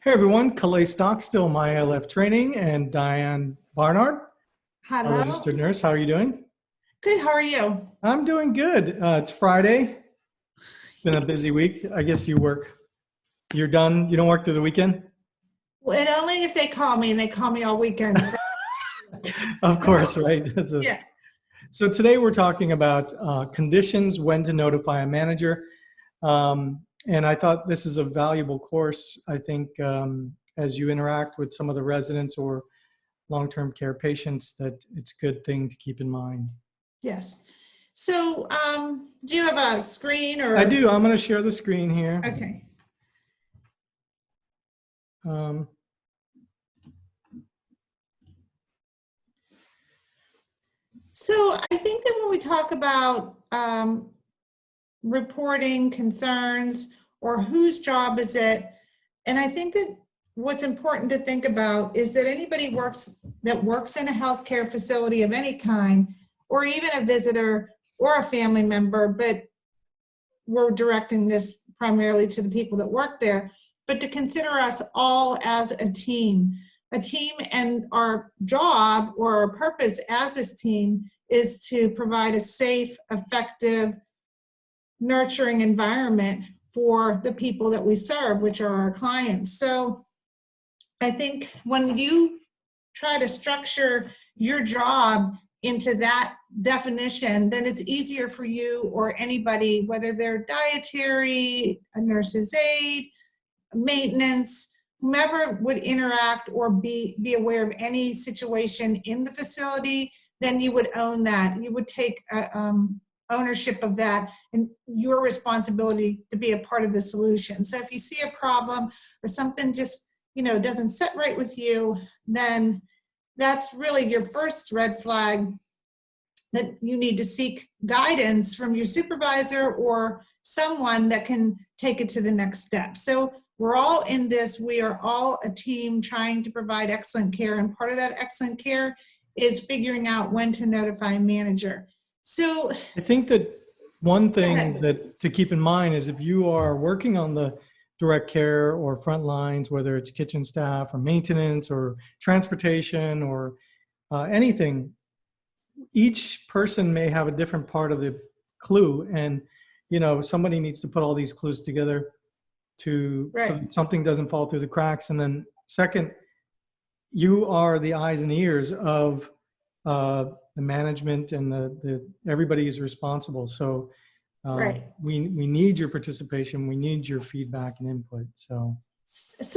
Hey everyone, Calais Stockstill, my ALF Training, and Diane Barnard, our Hello. registered nurse. How are you doing? Good. How are you? I'm doing good. It's Friday. It's been a busy week. I guess you work. You're done. You don't work through the weekend? Well, and only if they call me, and they call me all weekend. So, Of course, right? yeah. So today we're talking about conditions, when to notify a manager. And I thought this is a valuable course, I think, as you interact with some of the residents or long-term care patients, that it's a good thing to keep in mind. Yes. So, do you have a screen I or? do. I'm going to share the screen here. Okay. Um, So, I think that when we talk about reporting concerns or whose job is it, and I think that what's important to think about is that anybody that works in a healthcare facility of any kind, or even a visitor or a family member, but we're directing this primarily to the people that work there, but to consider us all as a team, and our job or our purpose as this team is to provide a safe, effective, nurturing environment for the people that we serve, which are our clients. So I think when you try to structure your job into that definition, then it's easier for you or anybody, whether they're dietary, a nurse's aide, maintenance, whomever would interact or be aware of any situation in the facility, then you would own that. You would take ownership of that and your responsibility to be a part of the solution. So if you see a problem or something just doesn't sit right with you, then that's really your first red flag that you need to seek guidance from your supervisor or someone that can take it to the next step. So we're all in this. We are all a team trying to provide excellent care, and part of that excellent care is figuring out when to notify a manager. So I think that one thing that to keep in mind is if you are working on the direct care or front lines, whether it's kitchen staff or maintenance or transportation or anything, each person may have a different part of the clue, and somebody needs to put all these clues together so that something doesn't fall through the cracks. And then second, you are the eyes and ears of the management, and everybody is responsible. So we need your participation. We need your feedback and input. So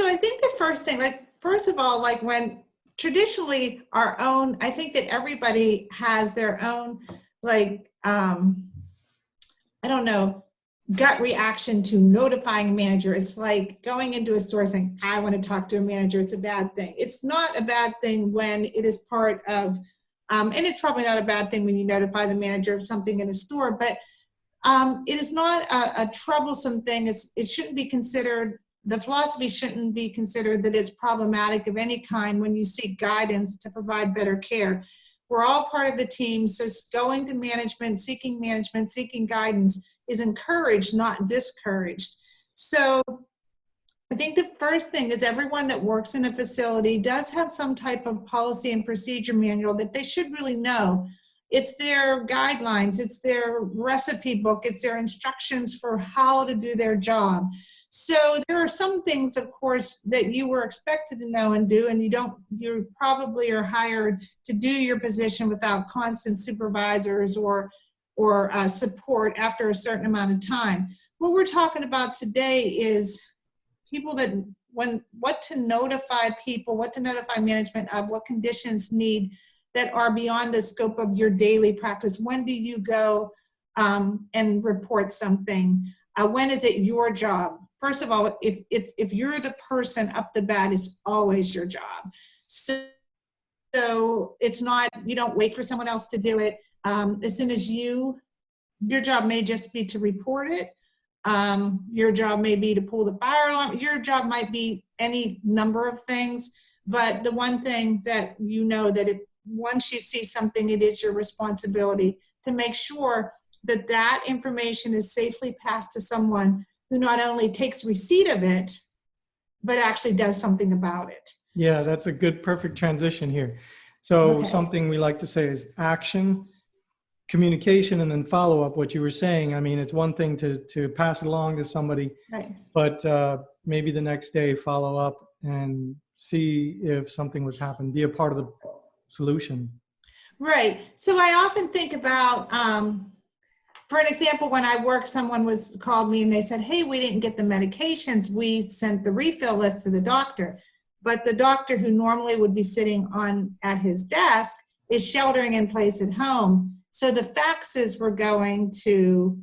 I think the first thing, first of all, when traditionally I think that everybody has their own, I don't know, gut reaction to notifying a manager. It's like going into a store saying, I want to talk to a manager. It's a bad thing. It's not a bad thing when it is part of, and it's probably not a bad thing when you notify the manager of something in a store, but it is not a troublesome thing. It shouldn't be considered, the philosophy shouldn't be considered that it's problematic of any kind when you seek guidance to provide better care. We're all part of the team, so going to management, seeking guidance is encouraged, not discouraged. So I think the first thing is everyone that works in a facility does have some type of policy and procedure manual that they should really know. It's their guidelines, it's their recipe book, it's their instructions for how to do their job. So there are some things, of course, that you were expected to know and do, and you probably are hired to do your position without constant supervisors or support after a certain amount of time. What we're talking about today is people what to notify people, what to notify management of, what conditions need that are beyond the scope of your daily practice. When do you go and report something? When is it your job? First of all, if you're the person up the bat, it's always your job. So it's not, you don't wait for someone else to do it. As soon as your job may just be to report it. Your job may be to pull the fire alarm. Your job might be any number of things, but the one thing that that once you see something, it is your responsibility to make sure that that information is safely passed to someone who not only takes receipt of it, but actually does something about it. Yeah, that's a good, perfect transition here. So Okay. something we like to say is action, communication, and then follow up. What you were saying, I mean, it's one thing to pass it along to somebody, Right. but maybe the next day follow up and see if something was happening, be a part of the solution. Right. So I often think about, for an example, when I worked, someone called me and they said, hey, we didn't get the medications. We sent the refill list to the doctor. But the doctor who normally would be sitting at his desk is sheltering in place at home. So the faxes were going to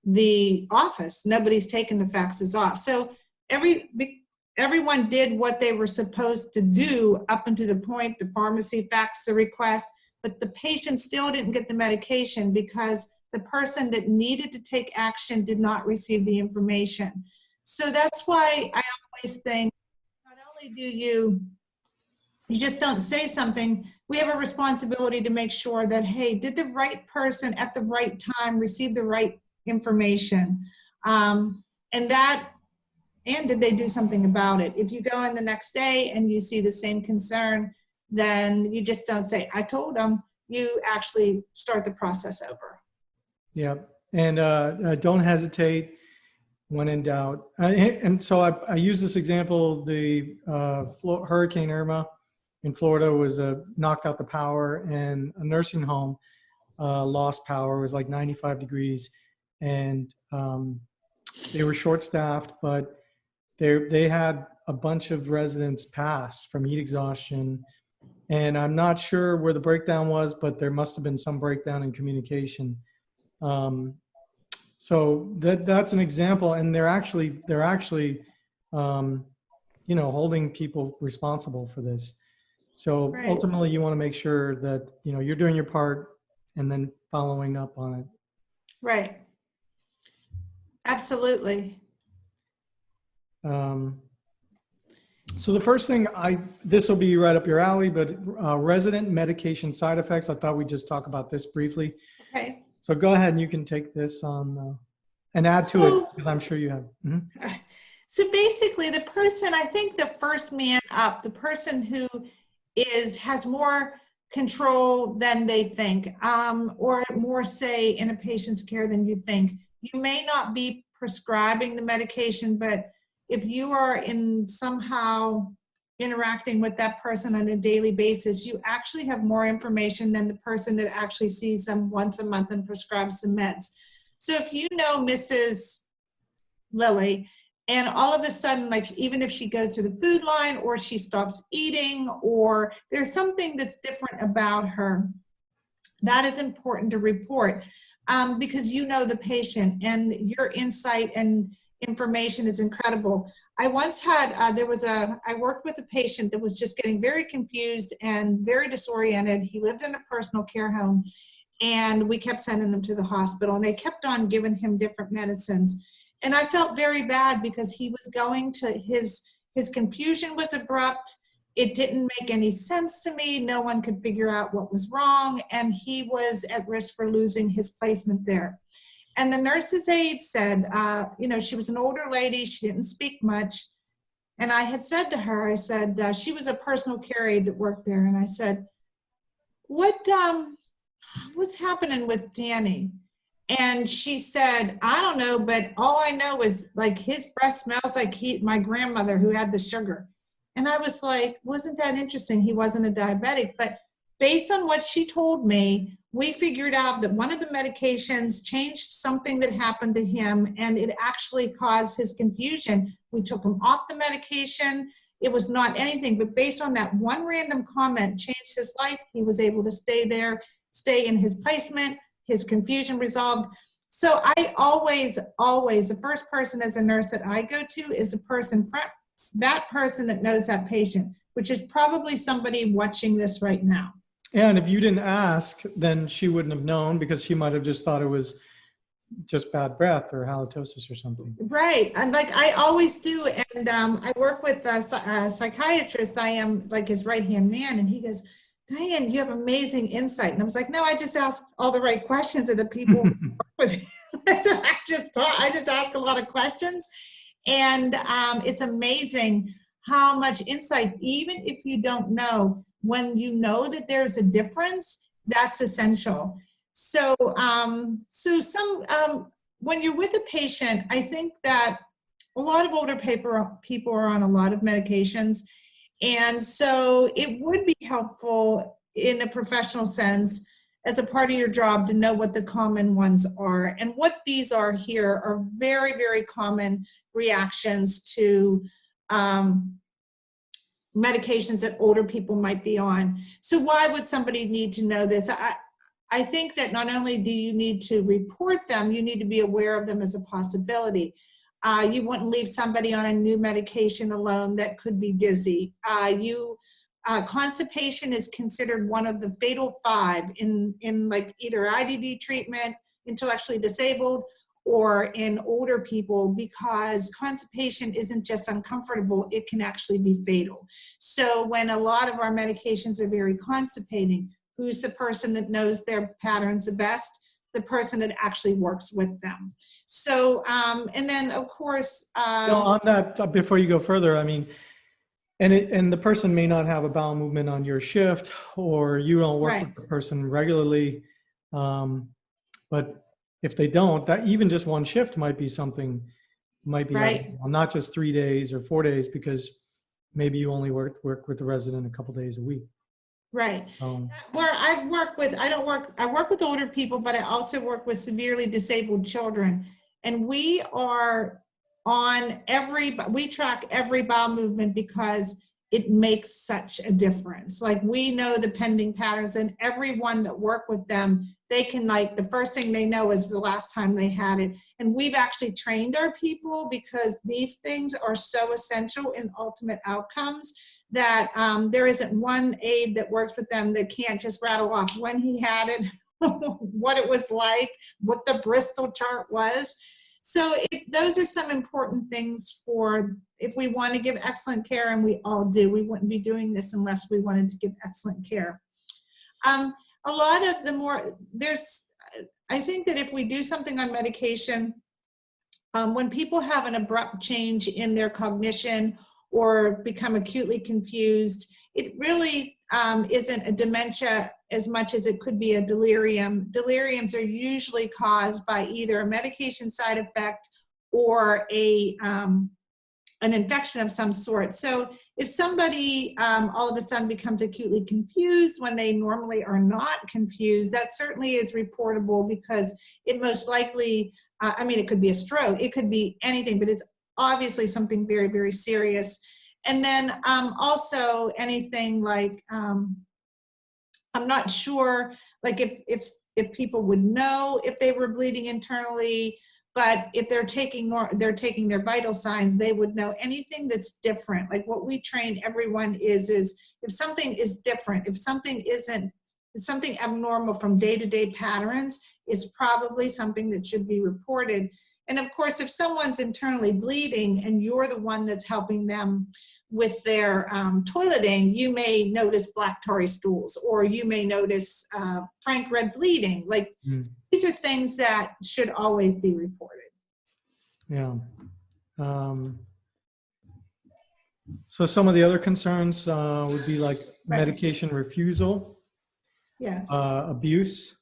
the office. Nobody's taken the faxes off. So everyone did what they were supposed to do up until the point the pharmacy faxed the request, but the patient still didn't get the medication because the person that needed to take action did not receive the information. So that's why I always think, not only do you just don't say something, we have a responsibility to make sure that, hey, did the right person at the right time receive the right information? And did they do something about it? If you go in the next day and you see the same concern, then you just don't say, I told them. You actually start the process over. Yeah, and don't hesitate when in doubt. And so I use this example, the Hurricane Irma in Florida was knocked out the power, and a nursing home lost power. It was like 95 degrees, and they were short-staffed, but they had a bunch of residents pass from heat exhaustion. And I'm not sure where the breakdown was, but there must have been some breakdown in communication. So that's an example, and they're actually holding people responsible for this. So Right. ultimately, you want to make sure that you're doing your part and then following up on it. Right. Absolutely. So the first thing, this will be right up your alley, but resident medication side effects. I thought we'd just talk about this briefly. Okay. So go ahead and you can take this on and add to it, because I'm sure you have. Mm-hmm. So basically, the person, I think the first man up, the person who has more control than they think, or more say in a patient's care than you think. You may not be prescribing the medication, but if you are somehow interacting with that person on a daily basis, you actually have more information than the person that actually sees them once a month and prescribes some meds. So if you know Mrs. Lily, and all of a sudden, like even if she goes through the food line or she stops eating or there's something that's different about her, that is important to report because you know the patient and your insight and information is incredible. I once had, I worked with a patient that was just getting very confused and very disoriented. He lived in a personal care home and we kept sending him to the hospital and they kept on giving him different medicines. And I felt very bad because he was going to, his confusion was abrupt. It didn't make any sense to me. No one could figure out what was wrong. And he was at risk for losing his placement there. And the nurse's aide said, she was an older lady. She didn't speak much. And I had said to her, I said, she was a personal care aide that worked there. And I said, what's happening with Danny? And she said, I don't know, but all I know is like his breath smells like my grandmother who had the sugar. And I was like, wasn't that interesting? He wasn't a diabetic. But based on what she told me, we figured out that one of the medications changed something that happened to him and it actually caused his confusion. We took him off the medication. It was not anything, but based on that one random comment changed his life. He was able to stay there, stay in his placement, his confusion resolved. So I always, the first person as a nurse that I go to is that person that knows that patient, which is probably somebody watching this right now. And if you didn't ask, then she wouldn't have known because she might have just thought it was just bad breath or halitosis or something. Right. And like I always do. And I work with a psychiatrist. I am like his right-hand man. And he goes, Diane, you have amazing insight. And I was like, no, I just ask all the right questions of the people who work with. I just ask a lot of questions. And it's amazing how much insight, even if you don't know, when you know that there's a difference, that's essential. So, when you're with a patient, I think that a lot of older people are on a lot of medications. And so it would be helpful in a professional sense as a part of your job to know what the common ones are. And what these are here are very, very common reactions to medications that older people might be on. So why would somebody need to know this? I think that not only do you need to report them, you need to be aware of them as a possibility. You wouldn't leave somebody on a new medication alone that could be dizzy. Constipation is considered one of the fatal 5 in like either IDD treatment, intellectually disabled, or in older people, because constipation isn't just uncomfortable, it can actually be fatal. So when a lot of our medications are very constipating, who's the person that knows their patterns the best? The person that actually works with them. So, and then of course, on that, before you go further, I mean, and the person may not have a bowel movement on your shift, or you don't work with the person regularly. But if they don't, that even just one shift might be something, not just 3 days or 4 days, because maybe you only work with the resident a couple days a week. Right. Where I work with older people, but I also work with severely disabled children. And we are we track every bowel movement because it makes such a difference. Like, we know the pending patterns, and everyone that work with them, they can, like, the first thing they know is the last time they had it. And we've actually trained our people, because these things are so essential in ultimate outcomes, that there isn't one aide that works with them that can't just rattle off when he had it, what it was like, what the Bristol chart was. So those are some important things for, if we want to give excellent care, and we all do. We wouldn't be doing this unless we wanted to give excellent care. A lot of I think that if we do something on medication, when people have an abrupt change in their cognition or become acutely confused, it really isn't a dementia as much as it could be a delirium. Deliriums are usually caused by either a medication side effect or an infection of some sort. So if somebody all of a sudden becomes acutely confused when they normally are not confused, that certainly is reportable, because it most likely, it could be a stroke, it could be anything, but it's obviously something very, very serious. And then also anything like, I'm not sure, like if people would know if they were bleeding internally, but if they're taking their vital signs, they would know. Anything that's different. Like, what we train everyone is if something is different, if something abnormal from day-to-day patterns, it's probably something that should be reported. And of course, if someone's internally bleeding and you're the one that's helping them with their toileting, you may notice black tarry stools, or you may notice frank red bleeding. Like, these are things that should always be reported. Yeah. So some of the other concerns would be like medication refusal, yes, abuse,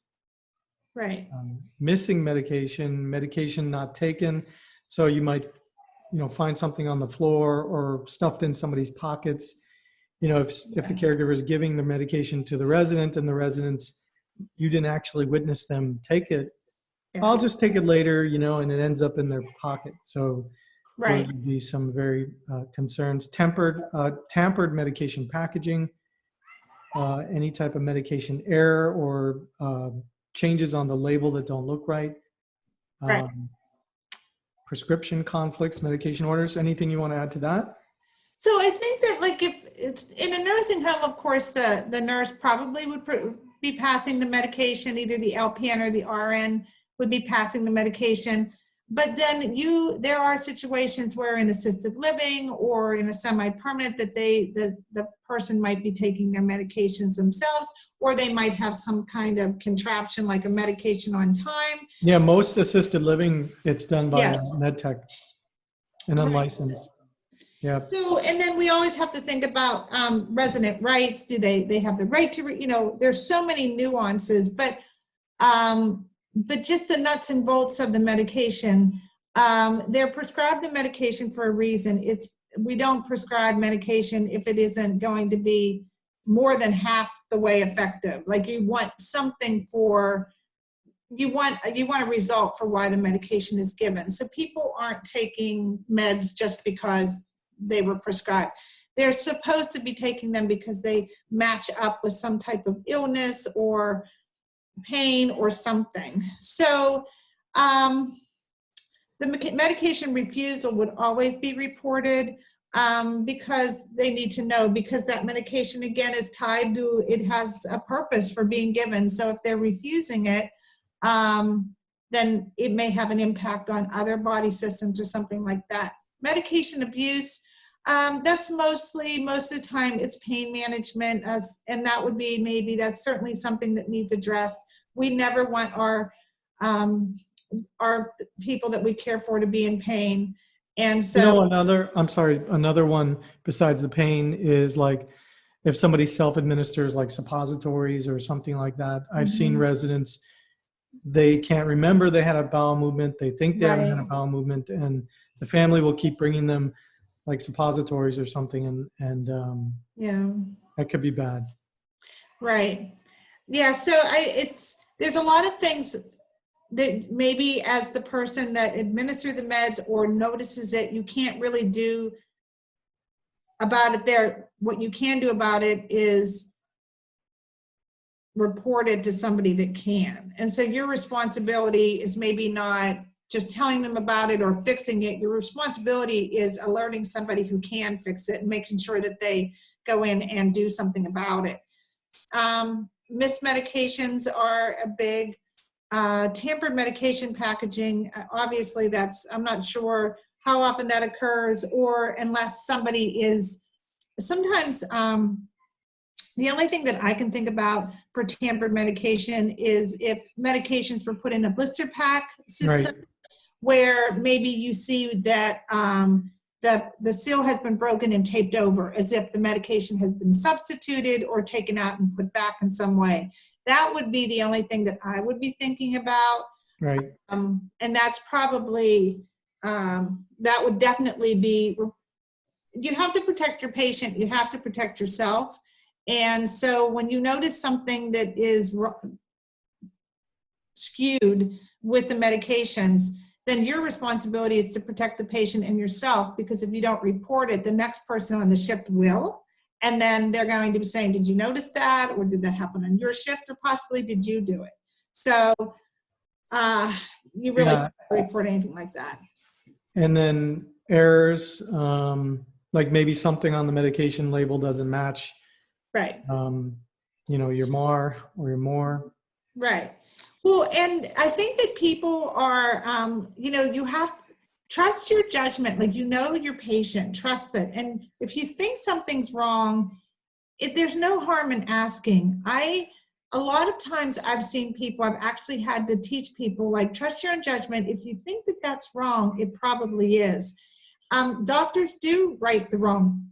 missing medication not taken. So you might, find something on the floor or stuffed in somebody's pockets. If the caregiver is giving the medication to the resident, and the residents, you didn't actually witness them take it, I'll just take it later, and it ends up in their pocket. So there would be some very concerns. Tampered medication packaging, any type of medication error or changes on the label that don't look right. Prescription conflicts, medication orders. Anything you want to add to that? So I think that, like, if it's in a nursing home, of course, the nurse probably would be passing the medication, either the LPN or the RN would be passing the medication. But then there are situations where in assisted living or in a semi-permanent that the person might be taking their medications themselves, or they might have some kind of contraption like a medication on time. Yeah, most assisted living, it's done by med tech and unlicensed. Yeah. So, and then we always have to think about resident rights. Do they have the right to, there's so many nuances, but just the nuts and bolts of the medication. They're prescribed the medication for a reason. We don't prescribe medication if it isn't going to be more than half the way effective. Like you want something you want a result for why the medication is given. So people aren't taking meds just because they were prescribed. They're supposed to be taking them because they match up with some type of illness or pain or something. So the medication refusal would always be reported because they need to know, because that medication again is tied to, it has a purpose for being given. So if they're refusing it, then it may have an impact on other body systems or something like that. Medication abuse, that's most of the time it's pain management, and that would be that's certainly something that needs addressed. We never want our people that we care for to be in pain. And so another one besides the pain is like if somebody self-administers like suppositories or something like that. I've seen residents, they can't remember they had a bowel movement. They think they haven't had a bowel movement, and the family will keep bringing them like suppositories or something, and that could be bad. Right. Yeah. So there's a lot of things that maybe as the person that administers the meds or notices it, you can't really do about it there. What you can do about it is report it to somebody that can. And so your responsibility is maybe not just telling them about it or fixing it. Your responsibility is alerting somebody who can fix it and making sure that they go in and do something about it. Missed medications are a big, tampered medication packaging. Obviously I'm not sure how often that occurs, or unless somebody is, sometimes the only thing that I can think about for tampered medication is if medications were put in a blister pack system, where maybe you see that the seal has been broken and taped over as if the medication has been substituted or taken out and put back in some way. That would be the only thing that I would be thinking about. Right. And that's probably, that would definitely be, you have to protect your patient, you have to protect yourself. And so when you notice something that is skewed with the medications, then your responsibility is to protect the patient and yourself, because if you don't report it, the next person on the shift will. And then they're going to be saying, did you notice that? Or did that happen on your shift? Or possibly did you do it? So you really don't report anything like that. And then errors, like maybe something on the medication label doesn't match. Right. Your MAR or your MOR. Right. Well, and I think that people are, you have to trust your judgment. Like, your patient, trust it. And if you think something's wrong, there's no harm in asking. A lot of times I've seen people, I've actually had to teach people, like, trust your own judgment. If you think that that's wrong, it probably is. Doctors do write the wrong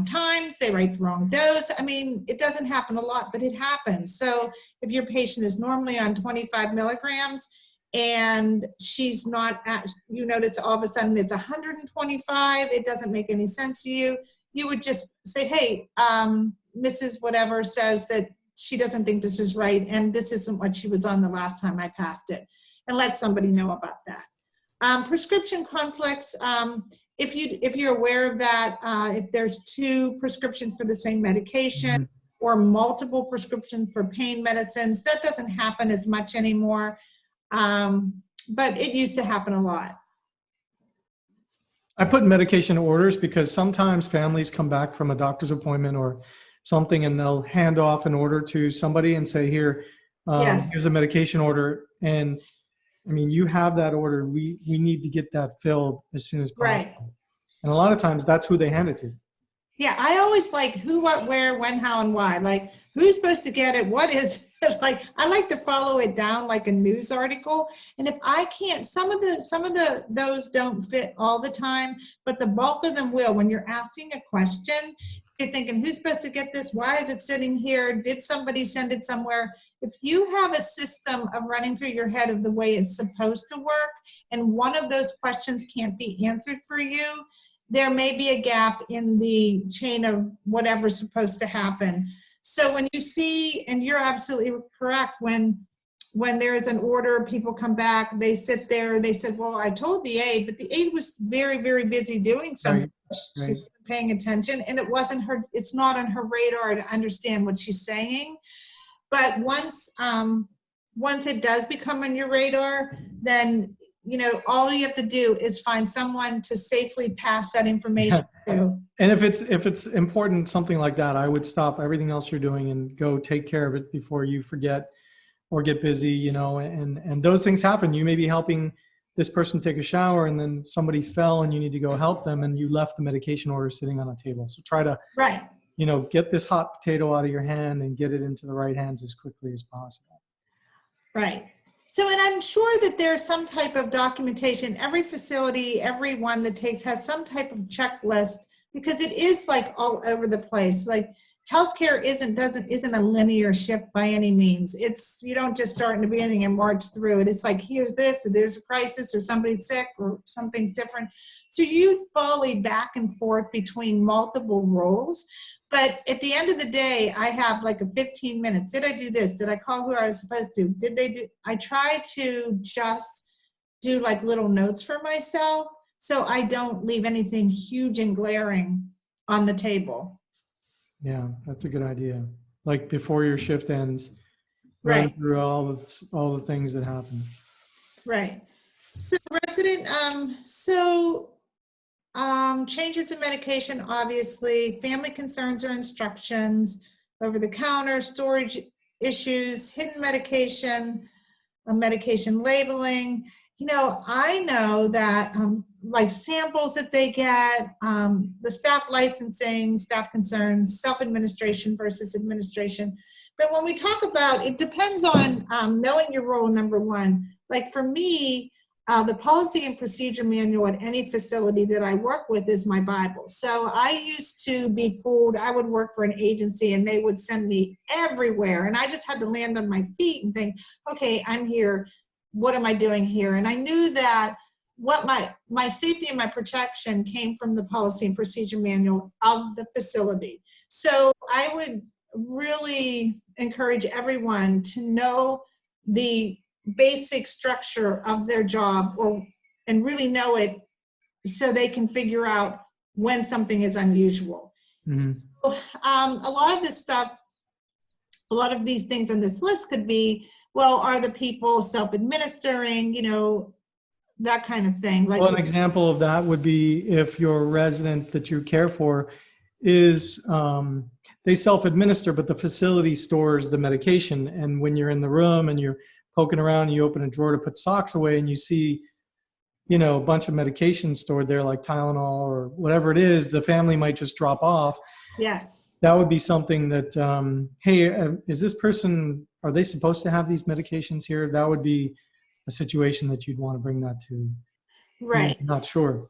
times, they write the wrong dose. I mean, it doesn't happen a lot, but it happens. So if your patient is normally on 25 milligrams and she's not you notice all of a sudden it's 125, it doesn't make any sense to you. You would just say, hey, Mrs. Whatever says that she doesn't think this is right, and this isn't what she was on the last time I passed it, and let somebody know about that. Prescription conflicts, if you're aware of that, if there's 2 prescriptions for the same medication or multiple prescriptions for pain medicines, that doesn't happen as much anymore, but it used to happen a lot. I put medication orders because sometimes families come back from a doctor's appointment or something, and they'll hand off an order to somebody and say, here, here's a medication order. And I mean, you have that order. We need to get that filled as soon as possible. Right. And a lot of times that's who they hand it to. Yeah, I always like who, what, where, when, how, and why. Like, who's supposed to get it? What is it? Like, I like to follow it down like a news article. And if I can't, some of those don't fit all the time, but the bulk of them will. When you're asking a question, you're thinking, who's supposed to get this? Why is it sitting here? Did somebody send it somewhere? If you have a system of running through your head of the way it's supposed to work, and one of those questions can't be answered for you, there may be a gap in the chain of whatever's supposed to happen. So when you see, and you're absolutely correct, when there's an order, people come back, they sit there, they said, well, I told the aide, but the aide was very, very busy doing something. Right. She wasn't paying attention, and it's not on her radar to understand what she's saying. But once it does become on your radar, then, you know, all you have to do is find someone to safely pass that information to. And if it's important, something like that, I would stop everything else you're doing and go take care of it before you forget or get busy, you know, and those things happen. You may be helping this person take a shower, and then somebody fell and you need to go help them, and you left the medication order sitting on a table. So try to, Right. you know, get this hot potato out of your hand and get it into the right hands as quickly as possible. Right. So, and I'm sure that there's some type of documentation. Every facility, every one that takes has some type of checklist, because it is like all over the place. Like, healthcare isn't a linear shift by any means. You don't just start in the beginning and march through it. It's like, here's this, or there's a crisis, or somebody's sick, or something's different. So you volley back and forth between multiple roles. But at the end of the day, I have like a 15 minutes. Did I do this? Did I call who I was supposed to? Did they do? I try to just do like little notes for myself, so I don't leave anything huge and glaring on the table. Yeah, that's a good idea. Like before your shift ends, Right. run through all the things that happen. Right. So resident, changes in medication, obviously, family concerns or instructions, over-the-counter storage issues, hidden medication, medication labeling. You know, I know that like samples that they get, the staff licensing, staff concerns, self-administration versus administration. But when we talk about, it depends on knowing your role, number one. Like for me, the policy and procedure manual at any facility that I work with is my Bible. So I used to be pulled, I would work for an agency and they would send me everywhere. And I just had to land on my feet and think, okay, I'm here. What am I doing here? And I knew that what my safety and my protection came from the policy and procedure manual of the facility. So I would really encourage everyone to know the basic structure of their job, and really know it so they can figure out when something is unusual. Mm-hmm. So a lot of this stuff, a lot of these things on this list could be, well, are the people self-administering, you know, that kind of thing. Like, well, an example of that would be if your resident that you care for is, they self-administer, but the facility stores the medication. And when you're in the room and you're poking around, you open a drawer to put socks away and you see, you know, a bunch of medication stored there like Tylenol or whatever it is, the family might just drop off. Yes. That would be something that, hey, is this person, are they supposed to have these medications here? That would be a situation that you'd want to bring that to. Right. I'm not sure.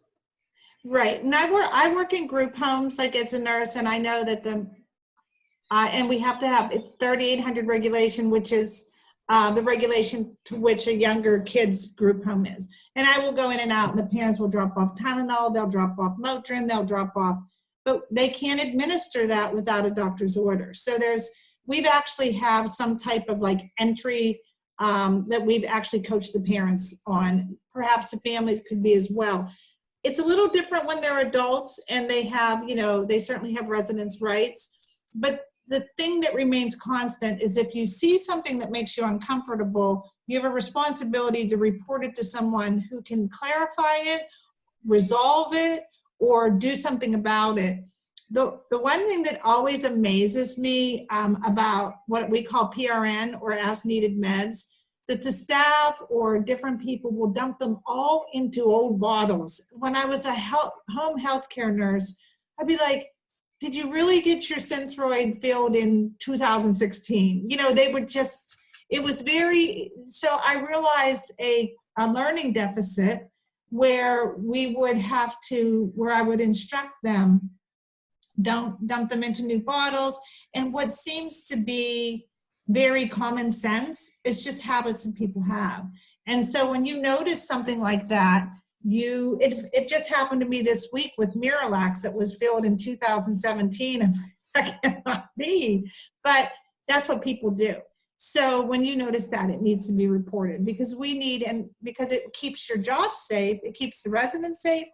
Right. And I work in group homes, like as a nurse, and I know that and we have to have, it's 3800 regulation, which is the regulation to which a younger kid's group home is. And I will go in and out, and the parents will drop off Tylenol, they'll drop off Motrin, they'll drop off, but they can't administer that without a doctor's order. So we've actually have some type of like entry that we've actually coached the parents on. Perhaps the families could be as well. It's a little different when they're adults and they have, you know, they certainly have residence rights, but the thing that remains constant is if you see something that makes you uncomfortable, you have a responsibility to report it to someone who can clarify it, resolve it, or do something about it. The one thing that always amazes me about what we call PRN, or as needed meds, that the staff or different people will dump them all into old bottles. When I was a home health care nurse, I'd be like, did you really get your Synthroid filled in 2016? You know, they would just, it was very, so I realized a learning deficit where we would have to, where I would instruct them, don't dump them into new bottles. And what seems to be very common sense, it's just habits that people have. And so when you notice something like that, it just happened to me this week with Miralax that was filled in 2017. And that cannot be, but that's what people do. So when you notice that, it needs to be reported, because we need, and because it keeps your job safe, it keeps the residents safe,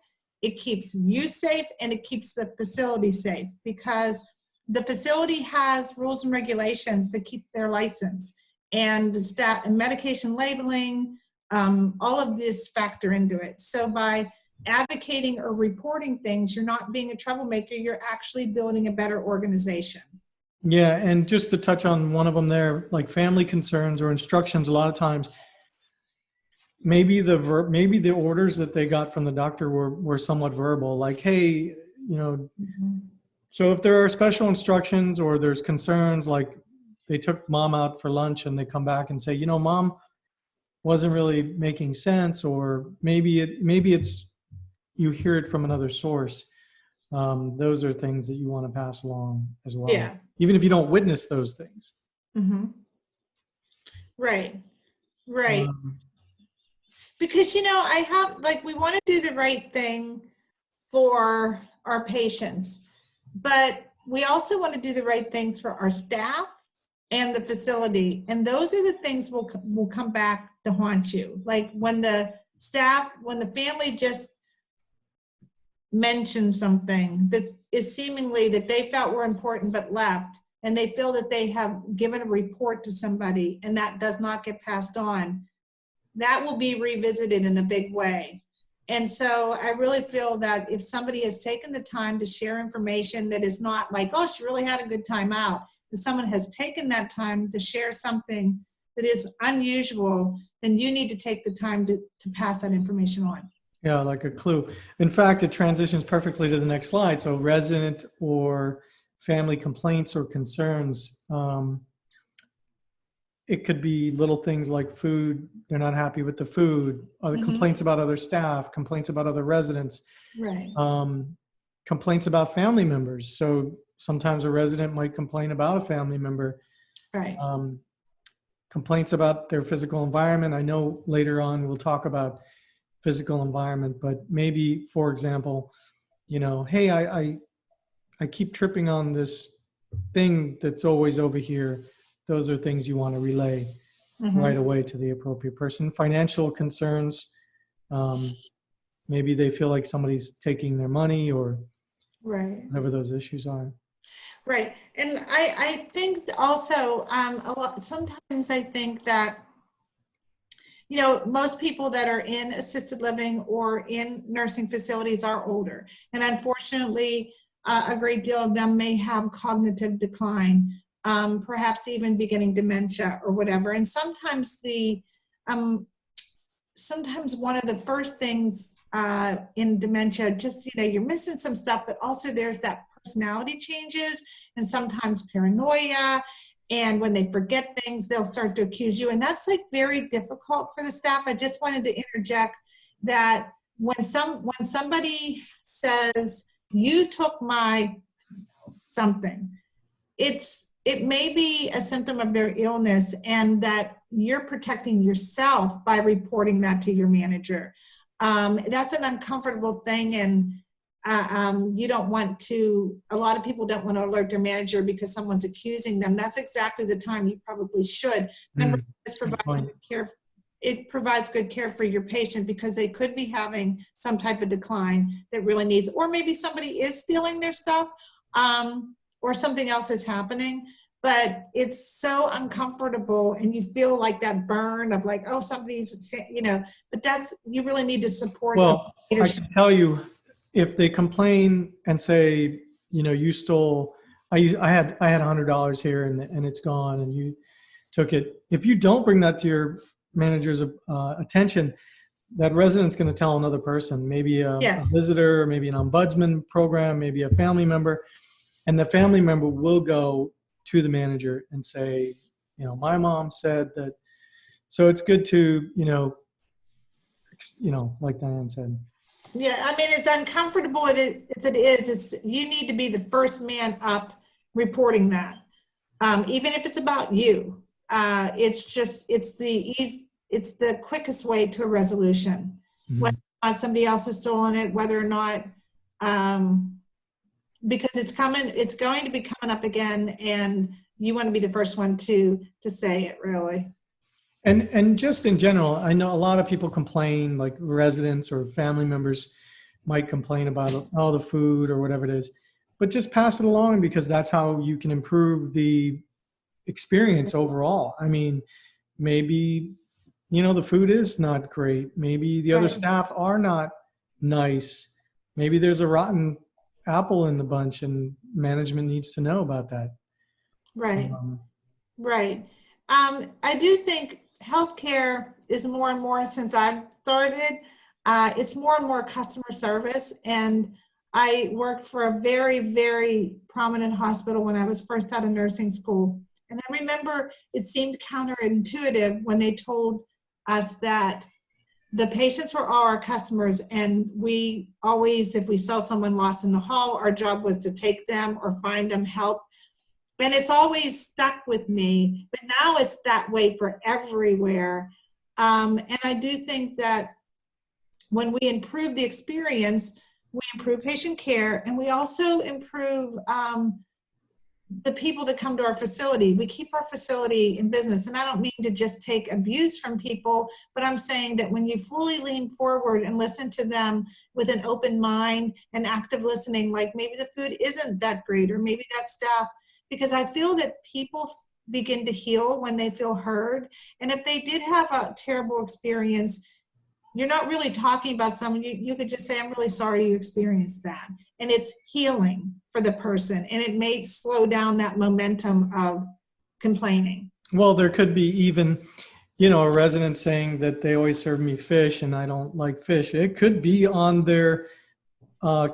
it keeps you safe, and it keeps the facility safe, because the facility has rules and regulations that keep their license, and the stat and medication labeling, all of this factor into it. So by advocating or reporting things, you're not being a troublemaker, you're actually building a better organization. Yeah, and just to touch on one of them there, like family concerns or instructions, a lot of times, maybe the orders that they got from the doctor were somewhat verbal, like, hey, you know, so if there are special instructions or there's concerns, like they took mom out for lunch and they come back and say, you know, mom wasn't really making sense, or maybe it's you hear it from another source. Those are things that you want to pass along as well. Yeah. Even if you don't witness those things. Mm-hmm. Right. Because, you know, we want to do the right thing for our patients, but we also want to do the right things for our staff and the facility. And those are the things will come back to haunt you. Like when the family just mentioned something that is seemingly that they felt were important but left, and they feel that they have given a report to somebody and that does not get passed on, that will be revisited in a big way. And so I really feel that if somebody has taken the time to share information that is not like, oh, she really had a good time out, if someone has taken that time to share something that is unusual, then you need to take the time to pass that information on. Yeah, like a clue. In fact, it transitions perfectly to the next slide. So resident or family complaints or concerns. It could be little things like food, they're not happy with the food, other complaints about other staff, complaints about other residents, right? Complaints about family members. So sometimes a resident might complain about a family member. Right. Complaints about their physical environment. I know later on we'll talk about physical environment, but maybe, for example, you know, hey, I keep tripping on this thing that's always over here. Those are things you want to relay right away to the appropriate person. Financial concerns, maybe they feel like somebody's taking their money, or whatever those issues are. Right. And I think also sometimes I think that, you know, most people that are in assisted living or in nursing facilities are older. And unfortunately, a great deal of them may have cognitive decline, perhaps even beginning dementia or whatever. And sometimes sometimes one of the first things in dementia, just, you know, you're missing some stuff, but also there's that personality changes and sometimes paranoia. And when they forget things, they'll start to accuse you. And that's like very difficult for the staff. I just wanted to interject that when somebody says, you took my something, it may be a symptom of their illness, and that you're protecting yourself by reporting that to your manager. That's an uncomfortable thing, and you don't want to, a lot of people don't want to alert their manager because someone's accusing them. That's exactly the time you probably should. Remember, it provides good care for your patient, because they could be having some type of decline that really needs, or maybe somebody is stealing their stuff, or something else is happening, but it's so uncomfortable and you feel like that burn of like, oh, somebody's, you know, but you really need to support. Well, I can tell you, if they complain and say, you know, you stole, I had $100 here and it's gone and you took it. If you don't bring that to your manager's attention, that resident's going to tell another person, maybe a visitor, maybe an ombudsman program, maybe a family member. And the family member will go to the manager and say, my mom said that. So it's good to, like Diane said. Yeah, I mean, as uncomfortable as it is, you need to be the first man up reporting that. Even if it's about you, it's the quickest way to a resolution. Mm-hmm. Whether or not somebody else has stolen it, whether or not, because it's going to be coming up again, and you want to be the first one to say it, really. And just in general, I know a lot of people complain, like residents or family members might complain about all the food or whatever it is, but just pass it along, because that's how you can improve the experience overall. I mean, maybe, the food is not great. Maybe the other Right. staff are not nice. Maybe there's a rotten apple in the bunch, and management needs to know about that. Right. Right. I do think healthcare is more and more, since I've started, it's more and more customer service. And I worked for a very, very prominent hospital when I was first out of nursing school. And I remember it seemed counterintuitive when they told us that the patients were all our customers, and we always, if we saw someone lost in the hall, our job was to take them or find them help. And it's always stuck with me, but now it's that way for everywhere. And I do think that when we improve the experience, we improve patient care, and we also improve the people that come to our facility. We keep our facility in business. And I don't mean to just take abuse from people, but I'm saying that when you fully lean forward and listen to them with an open mind and active listening, like maybe the food isn't that great, or maybe that staff, because I feel that people begin to heal when they feel heard. And if they did have a terrible experience, you're not really talking about someone. You could just say, I'm really sorry you experienced that. And it's healing for the person. And it may slow down that momentum of complaining. Well, there could be even, a resident saying that they always serve me fish and I don't like fish. It could be on their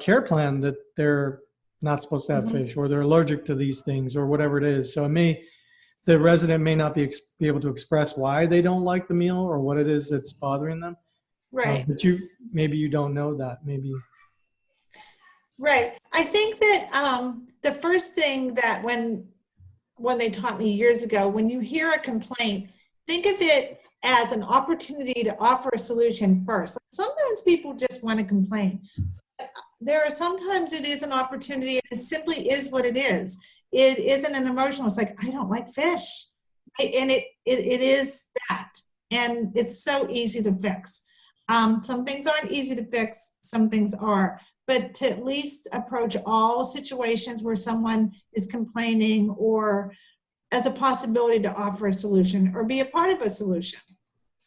care plan that they're not supposed to have fish, or they're allergic to these things, or whatever it is. So the resident may not be able to express why they don't like the meal or what it is that's bothering them. Right. But maybe you don't know that. Maybe. Right. I think that the first thing that when they taught me years ago, when you hear a complaint, think of it as an opportunity to offer a solution first. Sometimes people just want to complain. There are sometimes it is an opportunity. It simply is what it is. It isn't an emotional. It's like, I don't like fish. And it is that. And it's so easy to fix. Some things aren't easy to fix. Some things are. But to at least approach all situations where someone is complaining, or as a possibility to offer a solution or be a part of a solution.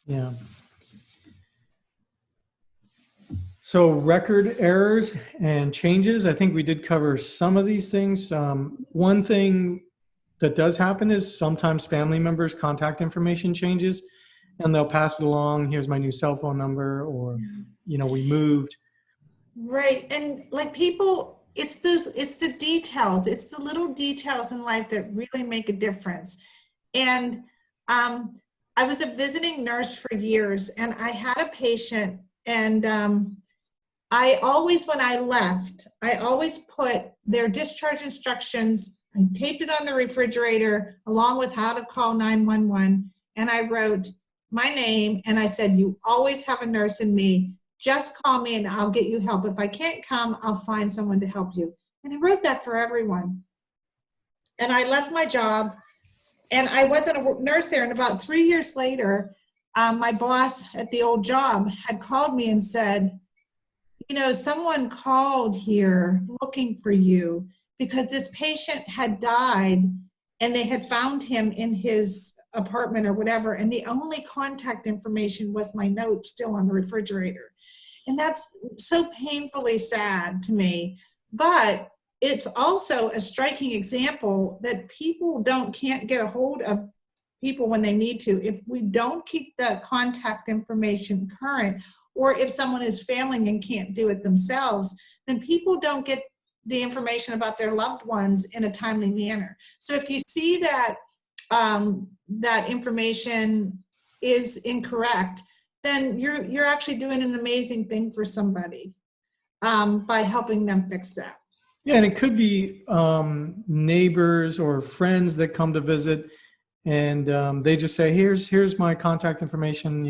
Yeah. So record errors and changes, I think we did cover some of these things. One thing that does happen is sometimes family members' contact information changes, and they'll pass it along. Here's my new cell phone number, or, we moved. Right. And like people, it's the details. It's the little details in life that really make a difference. And I was a visiting nurse for years, and I had a patient, and I always, when I left, I always put their discharge instructions, I taped it on the refrigerator along with how to call 911. And I wrote my name, and I said, you always have a nurse in me. Just call me and I'll get you help. If I can't come, I'll find someone to help you. And I wrote that for everyone. And I left my job, and I wasn't a nurse there. And about 3 years later, my boss at the old job had called me and said, someone called here looking for you because this patient had died and they had found him in his apartment or whatever. And the only contact information was my note still on the refrigerator. And that's so painfully sad to me. But it's also a striking example that people can't get a hold of people when they need to. If we don't keep the contact information current, or if someone is failing and can't do it themselves, then people don't get the information about their loved ones in a timely manner. So if you see that that information is incorrect, then you're actually doing an amazing thing for somebody by helping them fix that. Yeah, and it could be neighbors or friends that come to visit, and they just say, "Here's my contact information,"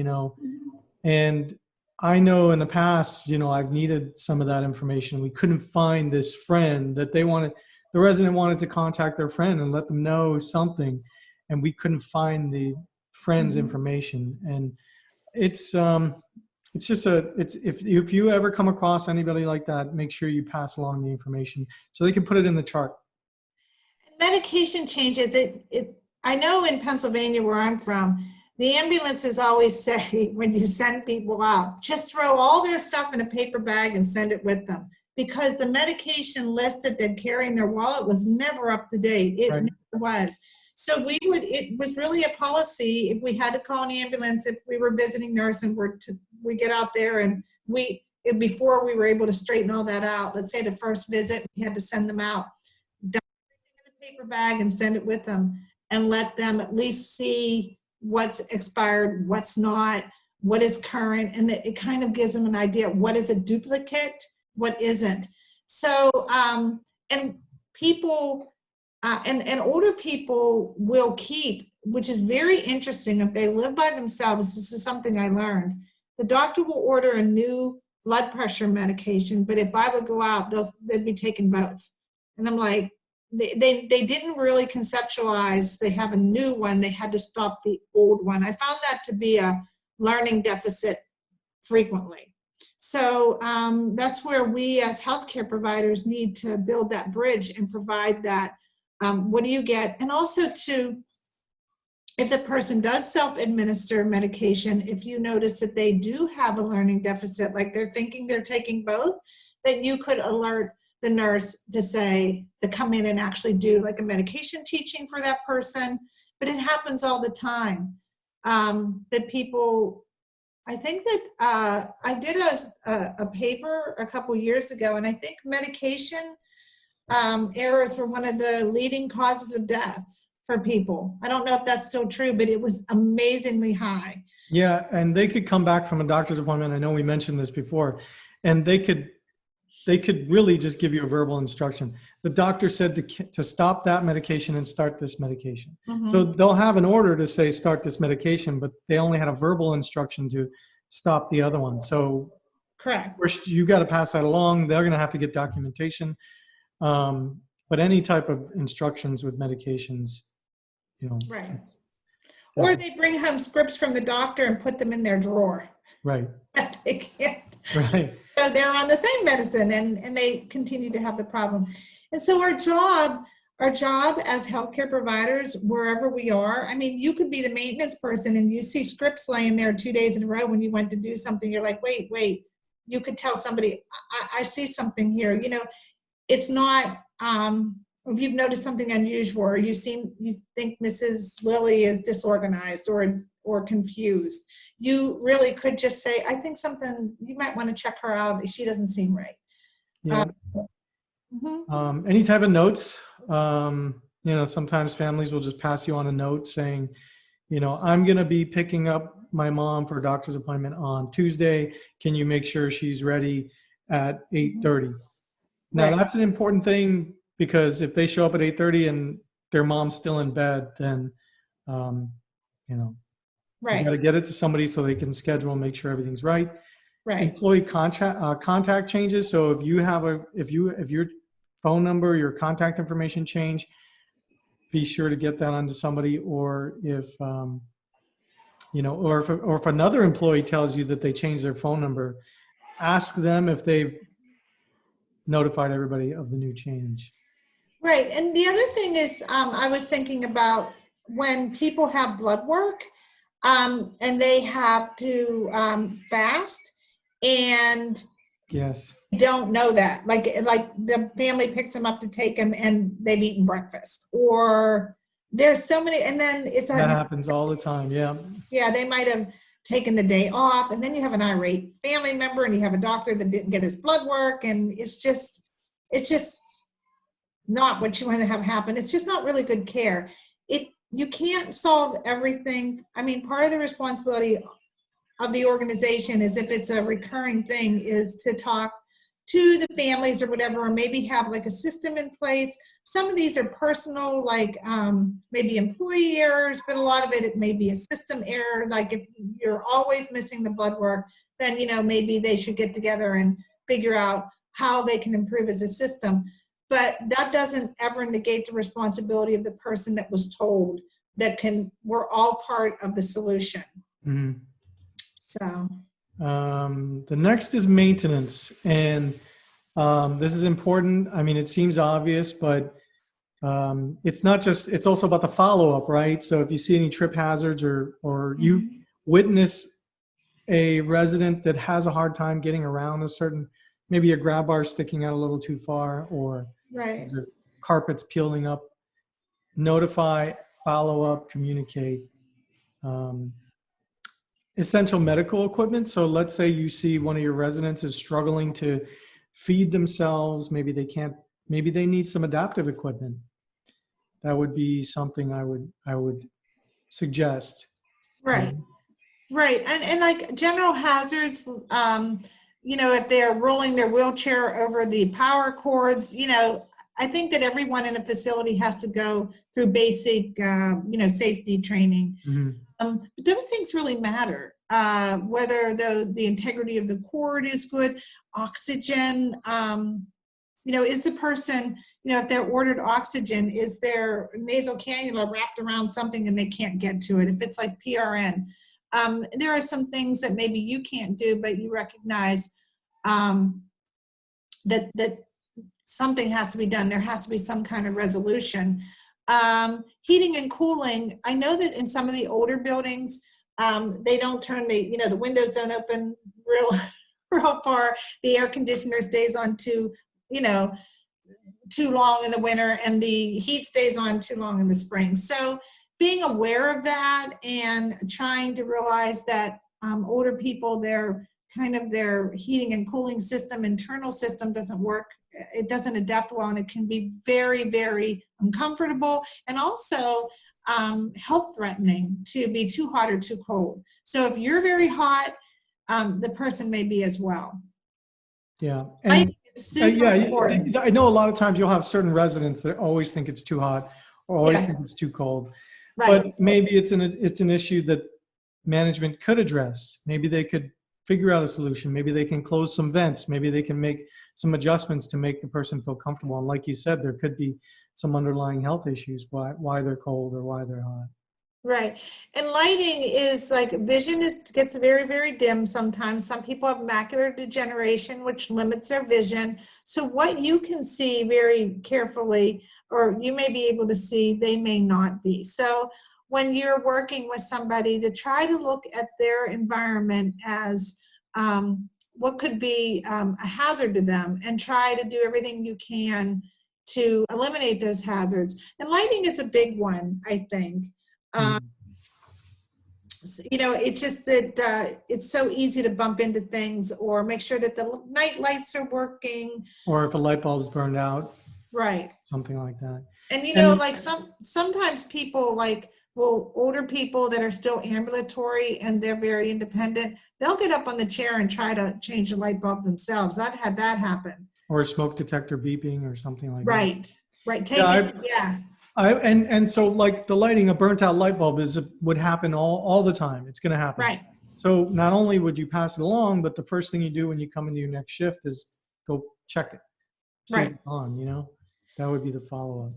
And I know in the past, I've needed some of that information. We couldn't find this friend that the resident wanted to contact their friend and let them know something, and we couldn't find the friend's information. And it's just if you ever come across anybody like that, make sure you pass along the information so they can put it in the chart. Medication changes. I know in Pennsylvania, where I'm from, the ambulances always say when you send people out, just throw all their stuff in a paper bag and send it with them, because the medication list that they'd carry in their wallet was never up to date. It Right. never was. So it was really a policy, if we had to call an ambulance, if we were visiting nurse and we get out there and before we were able to straighten all that out, let's say the first visit, we had to send them out, dump everything in a paper bag and send it with them, and let them at least see what's expired, what's not, what is current, and it kind of gives them an idea what is a duplicate, what isn't. So and people and older people will keep, which is very interesting, if they live by themselves. This is something I learned. The doctor will order a new blood pressure medication, but if I would go out, they'd be taking both. And I'm like, they didn't really conceptualize they have a new one, they had to stop the old one. I found that to be a learning deficit frequently. So that's where we as healthcare providers need to build that bridge and provide that. What do you get? And also if the person does self-administer medication, if you notice that they do have a learning deficit, like they're thinking they're taking both, that you could alert the nurse to come in and actually do like a medication teaching for that person. But it happens all the time that people, I think that I did a paper a couple years ago, and I think medication errors were one of the leading causes of death for people. I don't know if that's still true, but it was amazingly high. Yeah, and they could come back from a doctor's appointment. I know we mentioned this before, and they could really just give you a verbal instruction. The doctor said to stop that medication and start this medication. Mm-hmm. So they'll have an order to say start this medication, but they only had a verbal instruction to stop the other one. So correct. You got to pass that along. They're going to have to get documentation. But any type of instructions with medications, right. Or they bring home scripts from the doctor and put them in their drawer. Right. They can't. Right. So they're on the same medicine, and they continue to have the problem. And so our job as healthcare providers, wherever we are, I mean, you could be the maintenance person and you see scripts laying there 2 days in a row when you went to do something. You're like, wait. You could tell somebody, I see something here. It's not, if you've noticed something unusual, or you think Mrs. Lilly is disorganized or confused, you really could just say, I think you might want to check her out. She doesn't seem right. Yeah. Mm-hmm. Any type of notes, sometimes families will just pass you on a note saying, I'm going to be picking up my mom for a doctor's appointment on Tuesday. Can you make sure she's ready at 8:30? Now, Right. That's an important thing, because if they show up at 8:30 and their mom's still in bed, then, Right. you got to get it to somebody so they can schedule and make sure everything's right. Right. Employee contact changes. So if your phone number, your contact information change, be sure to get that onto somebody. Or if if another employee tells you that they changed their phone number, ask them if they've notified everybody of the new change. Right. And the other thing is, I was thinking about when people have blood work, and they have to fast, and Yes. don't know that. Like the family picks them up to take them, and they've eaten breakfast, or there's so many, and then That happens all the time. Yeah. Yeah, they might have taken the day off, and then you have an irate family member, and you have a doctor that didn't get his blood work, and it's just, it's just not what you want to have happen. It's just not really good care. You can't solve everything. I mean, part of the responsibility of the organization is, if it's a recurring thing, is to talk to the families or whatever, or maybe have like a system in place. Some of these are personal, like maybe employee errors, but a lot of it may be a system error. Like if you're always missing the blood work, then, maybe they should get together and figure out how they can improve as a system. But that doesn't ever negate the responsibility of the person that was told that we're all part of the solution. Mhm. So. The next is maintenance. And this is important. I mean, it seems obvious, but it's not just, it's also about the follow-up, right? So if you see any trip hazards or you witness a resident that has a hard time getting around a certain, maybe a grab bar sticking out a little too far, or Right. the carpet's peeling up, notify, follow up, communicate. Essential medical equipment. So let's say you see one of your residents is struggling to feed themselves. Maybe they can't, maybe they need some adaptive equipment. That would be something I would suggest. Right. Right. And like general hazards, if they're rolling their wheelchair over the power cords, I think that everyone in a facility has to go through basic, safety training. But those things really matter. Whether the integrity of the cord is good, oxygen, is the person, if they're ordered oxygen, is their nasal cannula wrapped around something and they can't get to it? If it's like PRN, there are some things that maybe you can't do, but you recognize that something has to be done. There has to be some kind of resolution. Heating and cooling. I know that in some of the older buildings, they don't turn the windows don't open real far. The air conditioner stays on too long in the winter, and the heat stays on too long in the spring. So being aware of that and trying to realize that older people, their heating and cooling system, internal system doesn't work. It doesn't adapt well, and it can be very, very uncomfortable, and also health threatening to be too hot or too cold. So if you're very hot, the person may be as well. Yeah. And super important. I know a lot of times you'll have certain residents that always think it's too hot or always think it's too cold. Right. But maybe it's an issue that management could address. Maybe they could figure out a solution. Maybe they can close some vents. Maybe they can make some adjustments to make the person feel comfortable. And like you said, there could be some underlying health issues why they're cold or why they're hot. Right. And lighting is like, vision gets very, very dim sometimes. Some people have macular degeneration, which limits their vision. So what you can see very carefully, or you may be able to see, they may not be. So when you're working with somebody, to try to look at their environment as what could be a hazard to them, and try to do everything you can to eliminate those hazards. And lighting is a big one, I think. It's just that it's so easy to bump into things, or make sure that the night lights are working. Or if a light bulb's burned out. Right. Something like that. And like sometimes people, older people that are still ambulatory and they're very independent, they'll get up on the chair and try to change the light bulb themselves. I've had that happen. Or a smoke detector beeping or something like that. Right. And so like the lighting, a burnt out light bulb would happen all the time. It's going to happen. Right. So not only would you pass it along, but the first thing you do when you come into your next shift is go check it. See if it's on, that would be the follow-up.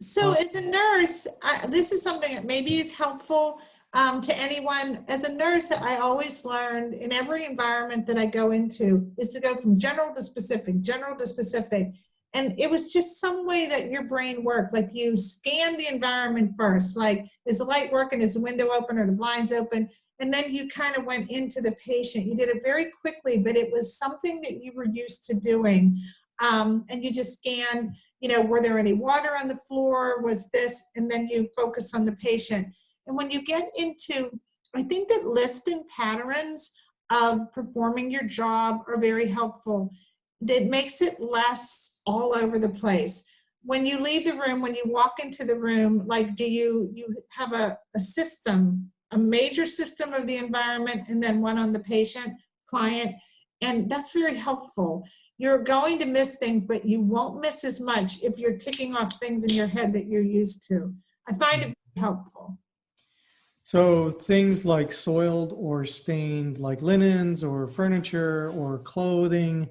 So as a nurse, this is something that maybe is helpful to anyone. As a nurse, I always learned in every environment that I go into is to go from general to specific. And it was just some way that your brain worked. Like you scan the environment first, like is the light working, is the window open or the blinds open? And then you kind of went into the patient. You did it very quickly, but it was something that you were used to doing. And you just scanned, were there any water on the floor? Was this? And then you focus on the patient. And when you get into, I think that list and patterns of performing your job are very helpful. that makes it less all over the place. When you leave the room, when you walk into the room, like, do you have a system, a major system of the environment, and then one on the patient, client, and that's very helpful. You're going to miss things, but you won't miss as much if you're ticking off things in your head that you're used to. I find it helpful. So things like soiled or stained, like linens or furniture or clothing,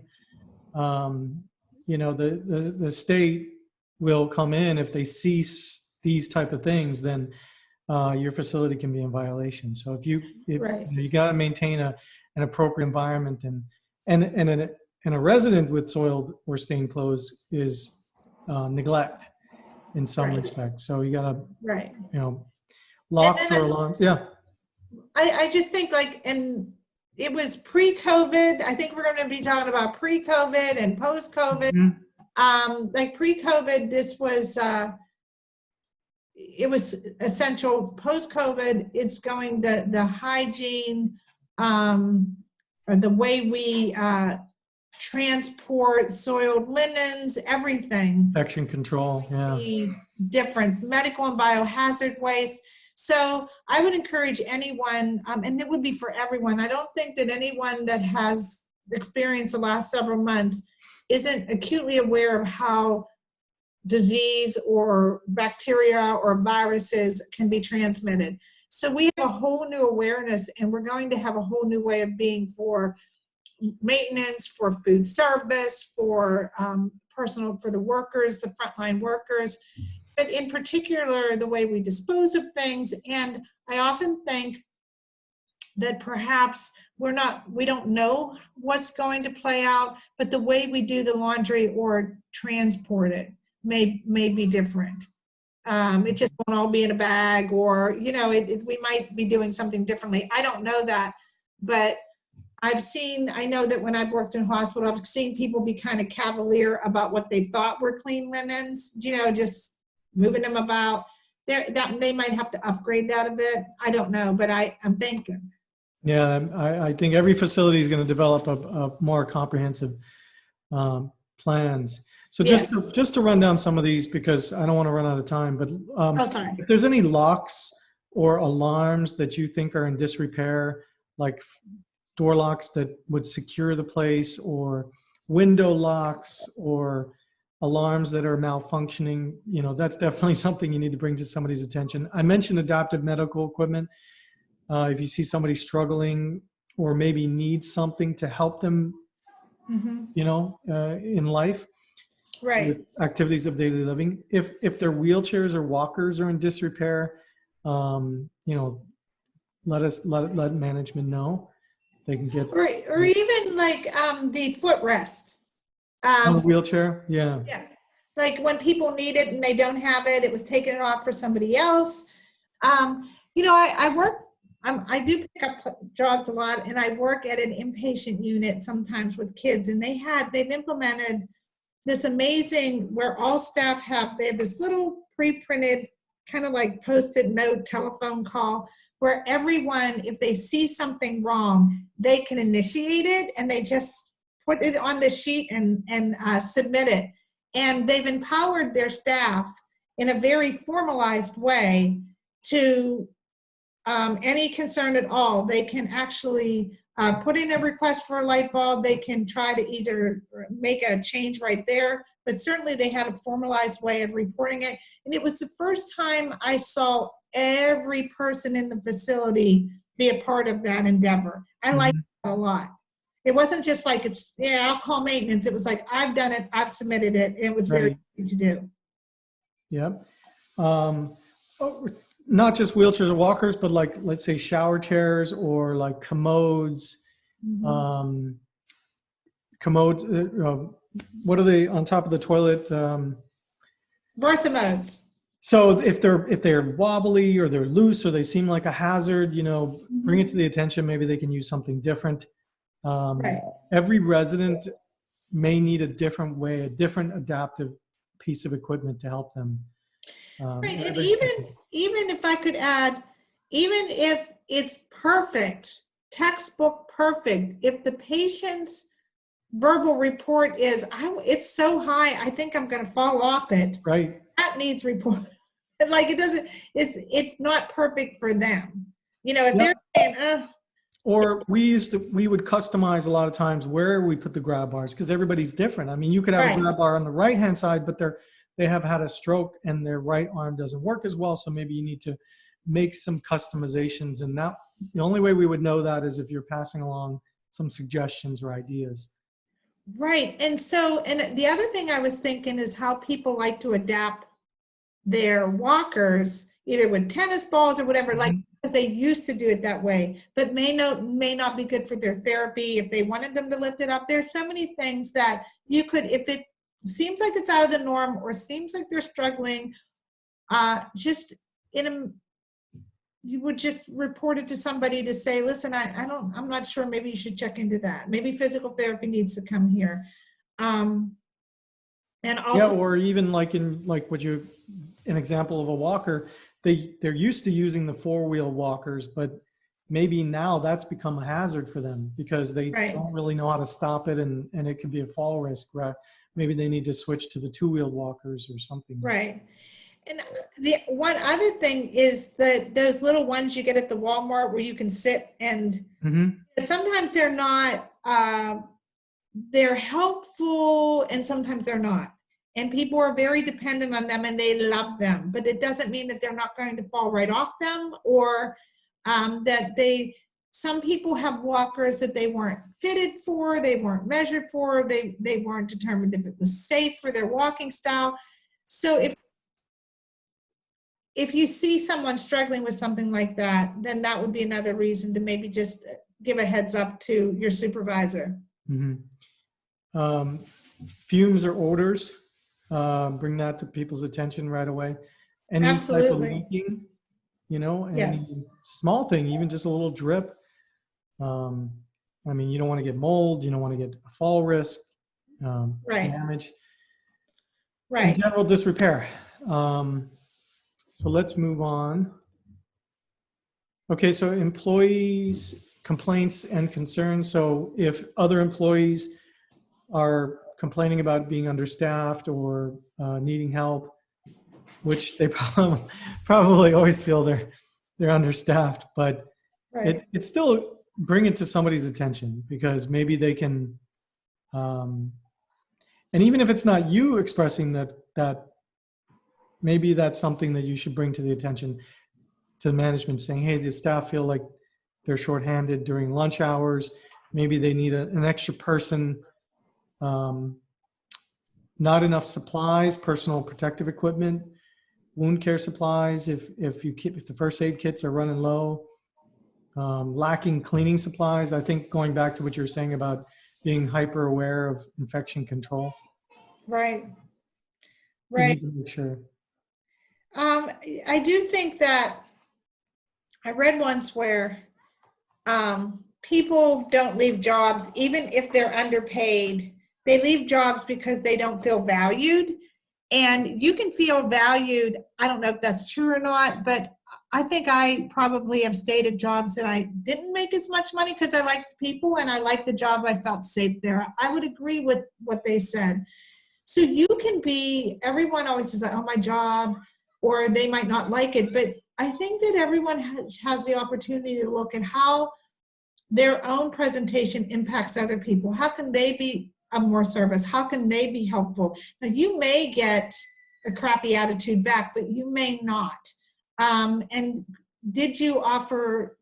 the state will come in if they see these type of things, then your facility can be in violation. So if you got to maintain an appropriate environment, and a resident with soiled or stained clothes is neglect in some respect. So you got to locks or alarms. Yeah. I just think, like, and it was pre-COVID. I think we're going to be talking about pre-COVID and post-COVID. Like pre-COVID, this was, it was essential. Post-COVID, it's going the hygiene, or the way we transport soiled linens, everything. Infection control, yeah. Different medical and biohazard waste. So I would encourage anyone, and it would be for everyone. I don't think that anyone that has experienced the last several months isn't acutely aware of how disease or bacteria or viruses can be transmitted. So we have a whole new awareness, and we're going to have a whole new way of being for maintenance, for food service, for for the workers, the frontline workers, but in particular, the way we dispose of things. And I often think that perhaps we don't know what's going to play out, but the way we do the laundry or transport it may be different. It just won't all be in a bag, or, we might be doing something differently. I don't know that, but I know that when I've worked in hospital, I've seen people be kind of cavalier about what they thought were clean linens, just moving them about. They might have to upgrade that a bit. I don't know, but I'm thinking. Yeah, I think every facility is going to develop a more comprehensive plans. So just to run down some of these, because I don't want to run out of time, but if there's any locks or alarms that you think are in disrepair, like door locks that would secure the place, or window locks, or alarms that are malfunctioning, that's definitely something you need to bring to somebody's attention. I mentioned adaptive medical equipment. If you see somebody struggling or maybe needs something to help them, in life, with activities of daily living. If their wheelchairs or walkers are in disrepair, let management know. They can get, or even like the footrest. Wheelchair, yeah. Like when people need it and they don't have it, it was taken off for somebody else. I do pick up jobs a lot, and I work at an inpatient unit sometimes with kids, and they've implemented this amazing, where all staff they have this little pre-printed kind of like post-it note telephone call, where everyone, if they see something wrong, they can initiate it, and they just put it on the sheet and submit it. And they've empowered their staff in a very formalized way to any concern at all. They can actually put in a request for a light bulb. They can try to either make a change right there, but certainly they had a formalized way of reporting it. And it was the first time I saw every person in the facility be a part of that endeavor. I like that a lot. It wasn't just like, I'll call maintenance. It was like, I've done it, I've submitted it, and it was very easy to do. Yep. Not just wheelchairs or walkers, but like, let's say shower chairs, or like commodes. Commodes, what are they on top of the toilet? Versamodes. So if they're wobbly, or they're loose, or they seem like a hazard, bring it to the attention. Maybe they can use something different. Every resident may need a different way, a different adaptive piece of equipment to help them. And even if I could add, even if it's perfect, textbook perfect, if the patient's verbal report is, it's so high, I think I'm going to fall off it. Right. That needs report. Like, it doesn't, it's not perfect for them. You know, if Yep. they're saying, Or we would customize a lot of times where we put the grab bars because everybody's different. I mean, you could have Right. a grab bar on the right-hand side, but they have had a stroke and their right arm doesn't work as well. So maybe you need to make some customizations. And that the only way we would know that is if you're passing along some suggestions or ideas. right. And so, and the other thing I was thinking is how people like to adapt their walkers, either with tennis balls or whatever, like, because they used to do it that way, but may not be good for their therapy if they wanted them to lift it up. There's so many things that you could, if it seems like it's out of the norm or seems like they're struggling, just you would just report it to somebody to say, listen, I'm not sure, maybe you should check into that. Maybe physical therapy needs to come here. And also, yeah, or even like an example of a walker, they're used to using the four-wheel walkers, but maybe now that's become a hazard for them because they right. don't really know how to stop it, and it can be a fall risk. Right? Maybe they need to switch to the two-wheel walkers or something. Right. And the one other thing is that those little ones you get at the Walmart where you can sit and sometimes they're not, they're helpful and sometimes they're not. And people are very dependent on them and they love them, but it doesn't mean that they're not going to fall right off them or that some people have walkers that they weren't fitted for, they weren't measured for, they weren't determined if it was safe for their walking style. So if you see someone struggling with something like that, then that would be another reason to maybe just give a heads up to your supervisor. Fumes or odors, bring that to people's attention right away. Any Absolutely. type of leaking, any Yes. small thing, even just a little drip. I mean, you don't want to get mold, you don't want to get a fall risk, Right. damage. Right. In general disrepair. So let's move on. Okay, so employees' complaints and concerns. So if other employees are complaining about being understaffed or needing help, which they probably always feel they're understaffed, but Right. it's still bring it to somebody's attention because maybe they can, and even if it's not you expressing that maybe that's something that you should bring to the attention to management, saying, hey, the staff feel like they're shorthanded during lunch hours. Maybe they need an extra person, not enough supplies, personal protective equipment, wound care supplies. If the first aid kits are running low, lacking cleaning supplies. I think going back to what you were saying about being hyper aware of infection control. Right. We need to make sure. I do think that I read once where people don't leave jobs, even if they're underpaid. They leave jobs because they don't feel valued. And you can feel valued. I don't know if that's true or not, but I think I probably have stayed at jobs that I didn't make as much money because I liked people and I liked the job. I felt safe there. I would agree with what they said. So you can be, everyone always says, oh, my job, or they might not like it, but I think that everyone has the opportunity to look at how their own presentation impacts other people. How can they be of more service? How can they be helpful? Now, you may get a crappy attitude back, but you may not. And did you offer,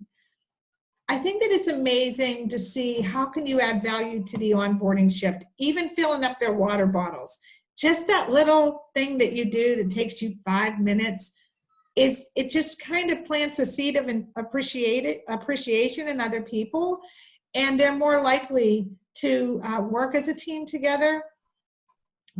I think that it's amazing to see how can you add value to the onboarding shift, even filling up their water bottles. Just that little thing that you do that takes you 5 minutes, it just kind of plants a seed of appreciation in other people, and they're more likely to work as a team together.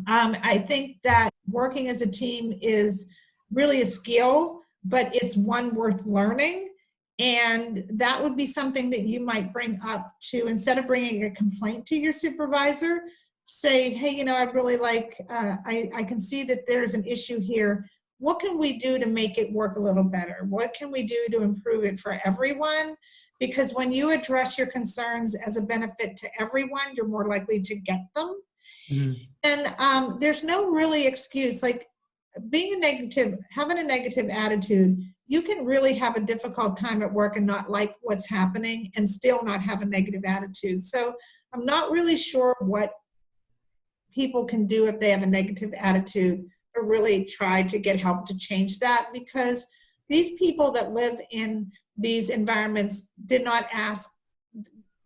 I think that working as a team is really a skill, but it's one worth learning. And that would be something that you might bring up to, instead of bringing a complaint to your supervisor, say, hey, I really like, I can see that there's an issue here. what can we do to make it work a little better? What can we do to improve it for everyone? Because when you address your concerns as a benefit to everyone, you're more likely to get them. And there's no really excuse, like having a negative attitude, you can really have a difficult time at work and not like what's happening and still not have a negative attitude. So I'm not really sure what people can do if they have a negative attitude, or really try to get help to change that, because these people that live in these environments did not ask.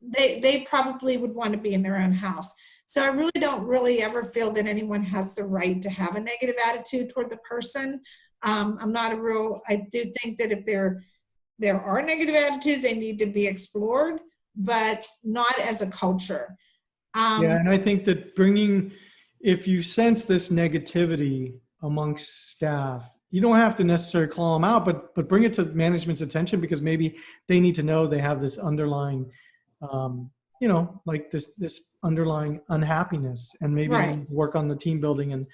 They probably would want to be in their own house. So I really don't ever feel that anyone has the right to have a negative attitude toward the person. I do think that if there are negative attitudes, they need to be explored, but not as a culture. Yeah, and I think that if you sense this negativity amongst staff, you don't have to necessarily call them out, but bring it to management's attention, because maybe they need to know they have this underlying, like this underlying unhappiness, and maybe they need to work on the team building and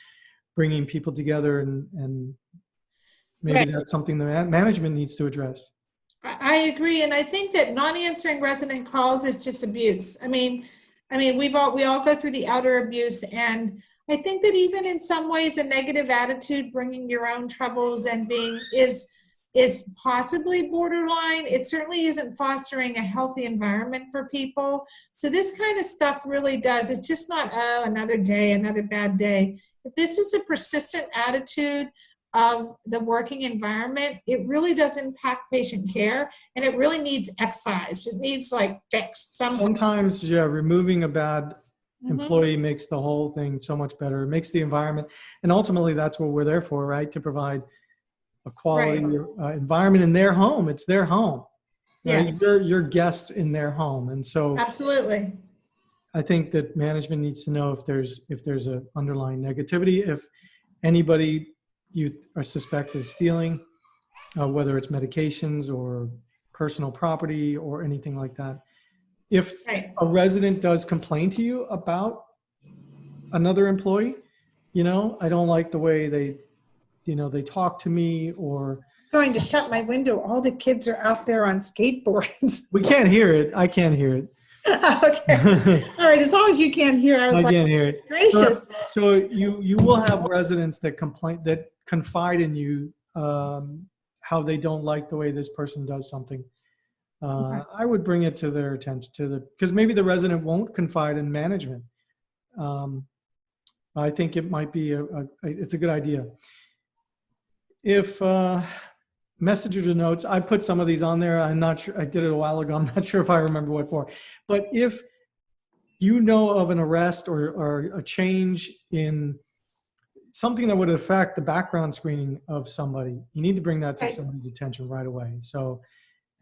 bringing people together, and maybe that's something that management needs to address. I agree, and I think that not answering resident calls is just abuse. I mean, we all go through the outer abuse, and I think that even in some ways, a negative attitude, bringing your own troubles and is possibly borderline. It certainly isn't fostering a healthy environment for people. So this kind of stuff really does. It's just not, oh, another day, another bad day. If this is a persistent attitude of the working environment, it really does impact patient care, and it really needs excised. It needs like fixed. Sometimes, yeah, removing a bad employee makes the whole thing so much better. It makes the environment, and ultimately that's what we're there for, right? To provide a quality environment in their home. It's their home. Right? Yes. You're guests in their home, and so absolutely. I think that management needs to know if there's a underlying negativity, if anybody you suspect is stealing, whether it's medications or personal property or anything like that. If a resident does complain to you about another employee, I don't like the way they talk to me, or going to shut my window. All the kids are out there on skateboards. We can't hear it. I can't hear it. Okay. All right. As long as you can't hear, I can't hear it. Gracious. So you will have residents that confide in you, how they don't like the way this person does something. I would bring it to their attention, because maybe the resident won't confide in management. I think it might be it's a good idea. If messenger to notes, I put some of these on there. I'm not sure, I did it a while ago. I'm not sure if I remember what for, but if you know of an arrest or a change in something that would affect the background screening of somebody, you need to bring that to somebody's attention right away. So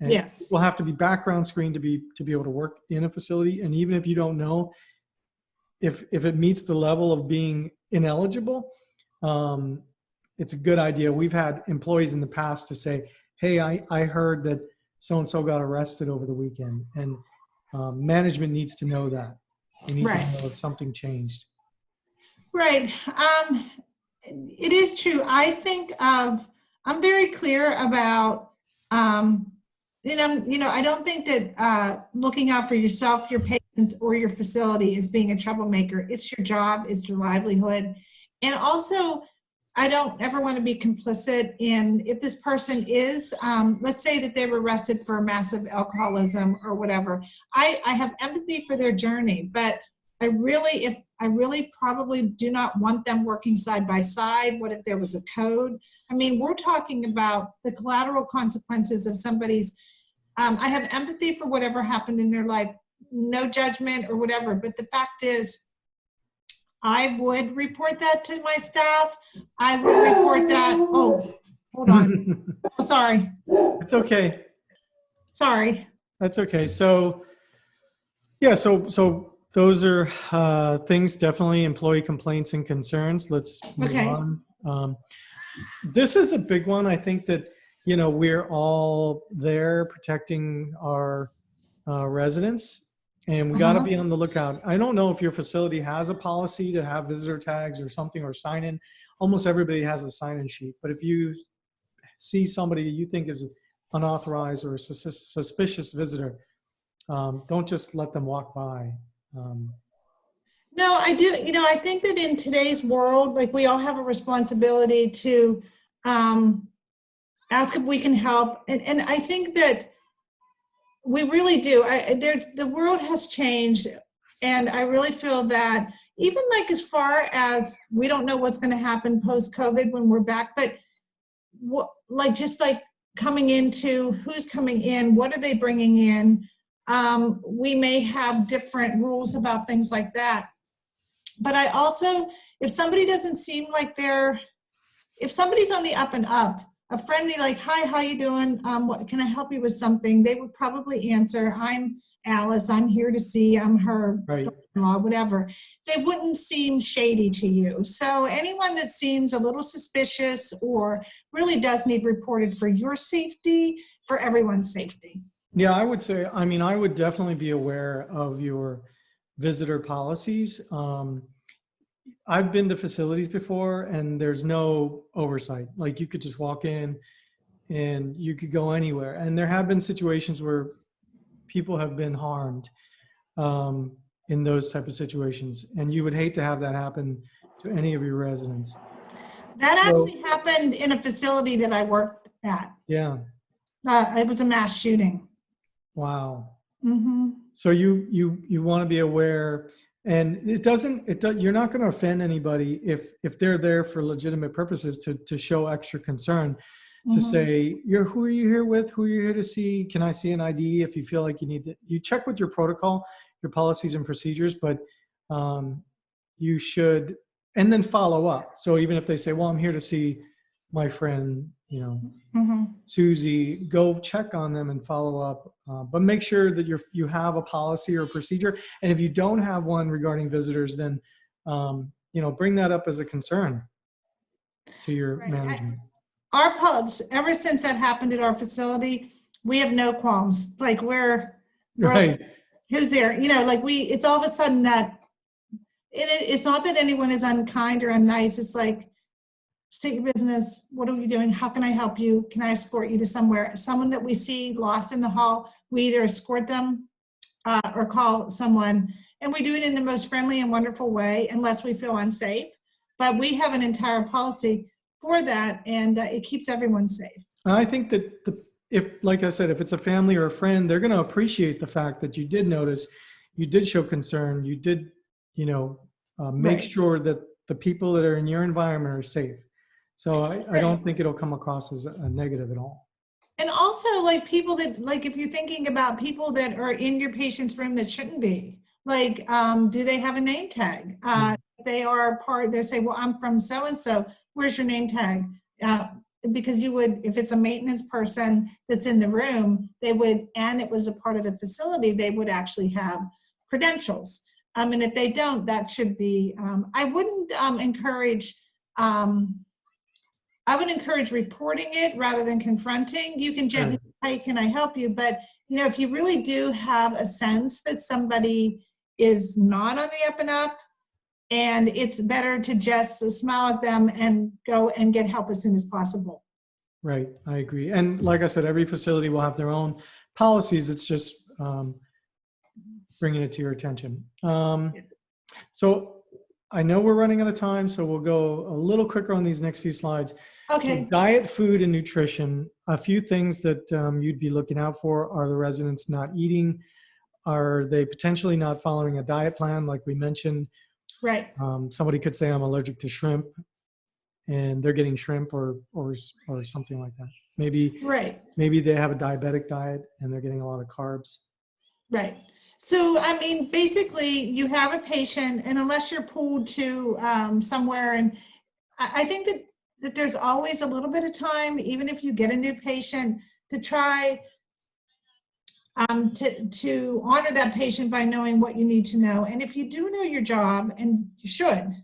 yes, we'll have to be background screened to be able to work in a facility. And even if you don't know if it meets the level of being ineligible, it's a good idea. We've had employees in the past to say, hey, I heard that so-and-so got arrested over the weekend, and management needs to know that. They need to know if something changed. Right. It is true. I think I'm very clear about, I don't think that looking out for yourself, your patients, or your facility is being a troublemaker. It's your job. It's your livelihood. And also, I don't ever want to be complicit in, if this person is, let's say that they were arrested for massive alcoholism or whatever. I have empathy for their journey, but I really probably do not want them working side by side. What if there was a code? I mean, we're talking about the collateral consequences of somebody's, I have empathy for whatever happened in their life, no judgment or whatever, but the fact is, I would report that to my staff. I would report that. Oh, hold on. Oh, sorry. It's okay. Sorry. That's okay. So, yeah, so those are things, definitely employee complaints and concerns. Let's move on. This is a big one. I think that, we're all there protecting our residents. And we got to be on the lookout. I don't know if your facility has a policy to have visitor tags or something, or sign in almost everybody has a sign-in sheet. But if you see somebody you think is unauthorized or a suspicious visitor, don't just let them walk by. No, I do. I think that in today's world, like, we all have a responsibility to ask if we can help. And I think that we really do. The world has changed. And I really feel that even like as far as we don't know what's going to happen post-COVID when we're back, but just like coming into who's coming in, what are they bringing in? We may have different rules about things like that. But I also, if somebody doesn't seem like if somebody's on the up and up, a friendly like, hi, how you doing? What can I help you with something? They would probably answer, I'm Alice, I'm here to see, I'm her Right. daughter-in-law, whatever. They wouldn't seem shady to you. So anyone that seems a little suspicious or really does need reported for your safety, for everyone's safety. Yeah, I would say, I would definitely be aware of your visitor policies. I've been to facilities before and there's no oversight. Like, you could just walk in and you could go anywhere. And there have been situations where people have been harmed in those type of situations. And you would hate to have that happen to any of your residents. That actually happened in a facility that I worked at. Yeah. It was a mass shooting. Wow. Mm-hmm. So you want to be aware, and you're not going to offend anybody if they're there for legitimate purposes to show extra concern, to say, who are you here with? Who are you here to see? Can I see an ID? If you feel like you check with your protocol, your policies and procedures, but you should, and then follow up. So even if they say, well, I'm here to see my friend, Susie, go check on them and follow up. But make sure that you have a policy or procedure. And if you don't have one regarding visitors, then, bring that up as a concern to your management. Our policy, ever since that happened at our facility, we have no qualms. Like, we're Right. Who's there? It's all of a sudden that it's not that anyone is unkind or unnice. It's like, state your business. What are you doing? How can I help you? Can I escort you to somewhere? Someone that we see lost in the hall, we either escort them or call someone. And we do it in the most friendly and wonderful way, unless we feel unsafe. But we have an entire policy for that, and it keeps everyone safe. And I think that like I said, if it's a family or a friend, they're going to appreciate the fact that you did notice, you did show concern, you did, make sure that the people that are in your environment are safe. So I don't think it'll come across as a negative at all. And also, like, people that, like, if you're thinking about people that are in your patient's room that shouldn't be, like, do they have a name tag? They are they say, well, I'm from so-and-so, where's your name tag? Because you would, if it's a maintenance person that's in the room, they would, and it was a part of the facility, they would actually have credentials. And if they don't, that should be, I wouldn't encourage, I would encourage reporting it rather than confronting. You can gently say, hey, can I help you? But, if you really do have a sense that somebody is not on the up and up, and it's better to just smile at them and go and get help as soon as possible. Right, I agree. And like I said, every facility will have their own policies. It's just bringing it to your attention. So I know we're running out of time, so we'll go a little quicker on these next few slides. Okay. So diet, food, and nutrition. A few things that you'd be looking out for are the residents not eating. Are they potentially not following a diet plan, like we mentioned? Right. Somebody could say, I'm allergic to shrimp, and they're getting shrimp or something like that. Maybe they have a diabetic diet and they're getting a lot of carbs. Right. So, basically, you have a patient, and unless you're pulled to somewhere, and I think that there's always a little bit of time, even if you get a new patient, to try to honor that patient by knowing what you need to know. And if you do know your job, and you should,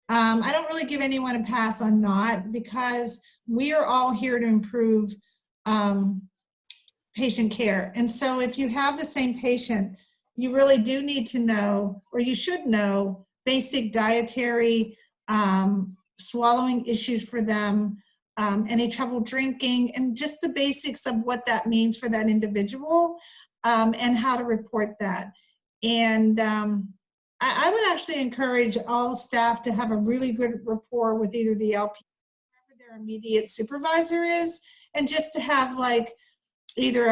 I don't really give anyone a pass on not, because we are all here to improve patient care. And so if you have the same patient, you really do need to know, or you should know, basic dietary swallowing issues for them, any trouble drinking, and just the basics of what that means for that individual, and how to report that. And I would actually encourage all staff to have a really good rapport with either the LP or whoever their immediate supervisor is, and just to have like either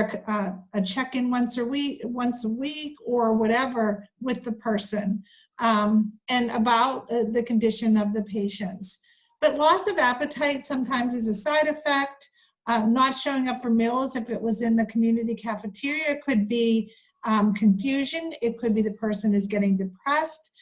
a check-in once a week or whatever with the person, and about the condition of the patients. But loss of appetite sometimes is a side effect. Not showing up for meals if it was in the community cafeteria could be confusion. It could be the person is getting depressed.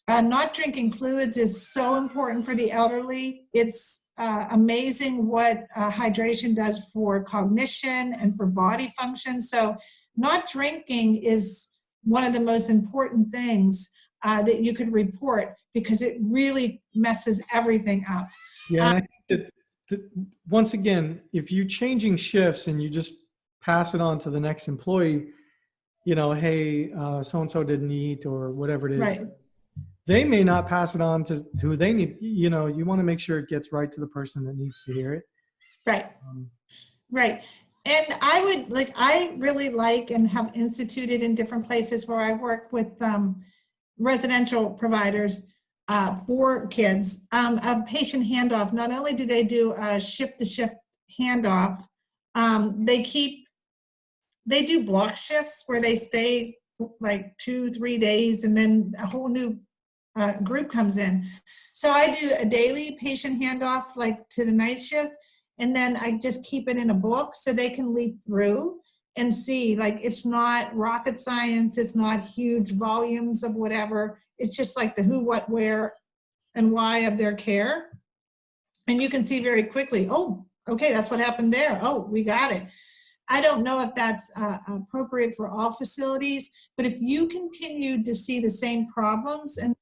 Not drinking fluids is so important for the elderly. It's amazing what hydration does for cognition and for body function. So not drinking is one of the most important things that you could report, because it really messes everything up. Yeah, and I think that once again, if you're changing shifts and you just pass it on to the next employee, you know, hey, so-and-so didn't eat or whatever it is. Right. They may not pass it on to who they need. You know, you want to make sure it gets right to the person that needs to hear it. Right. Right. And I really like and have instituted in different places where I work with residential providers for kids, a patient handoff. Not only do they do a shift-to-shift handoff, they do block shifts where they stay like 2-3 days, and then a whole new group comes in. So I do a daily patient handoff, like to the night shift, and then I just keep it in a book so they can leaf through and see. Like, it's not rocket science, it's not huge volumes of whatever. It's just like the who, what, where, and why of their care. And you can see very quickly, oh, okay, that's what happened there. Oh, we got it. I don't know if that's appropriate for all facilities, but if you continue to see the same problems and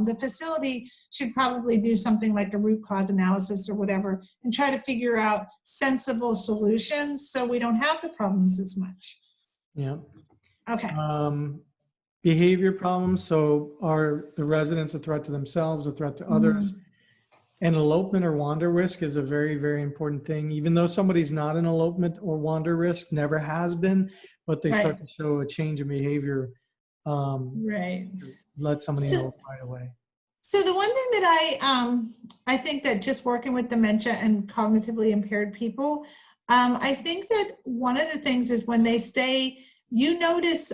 the facility should probably do something like a root cause analysis or whatever, and try to figure out sensible solutions so we don't have the problems as much. Yeah. Okay. Behavior problems. So are the residents a threat to themselves, a threat to others? And elopement or wander risk is a very, very important thing. Even though somebody's not an elopement or wander risk, never has been, but they start to show a change in behavior. Right. Let somebody know right away. So the one thing that I think that just working with dementia and cognitively impaired people, I think that one of the things is when they stay, you notice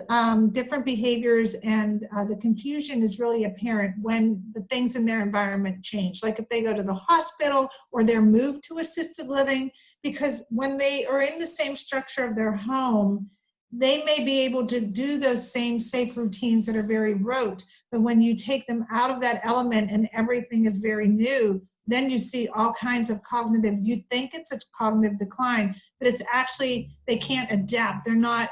different behaviors, and the confusion is really apparent when the things in their environment change. Like if they go to the hospital or they're moved to assisted living, because when they are in the same structure of their home, they may be able to do those same safe routines that are very rote. But when you take them out of that element and everything is very new, then you see all kinds of cognitive, you think it's a cognitive decline, but it's actually, they can't adapt. They're not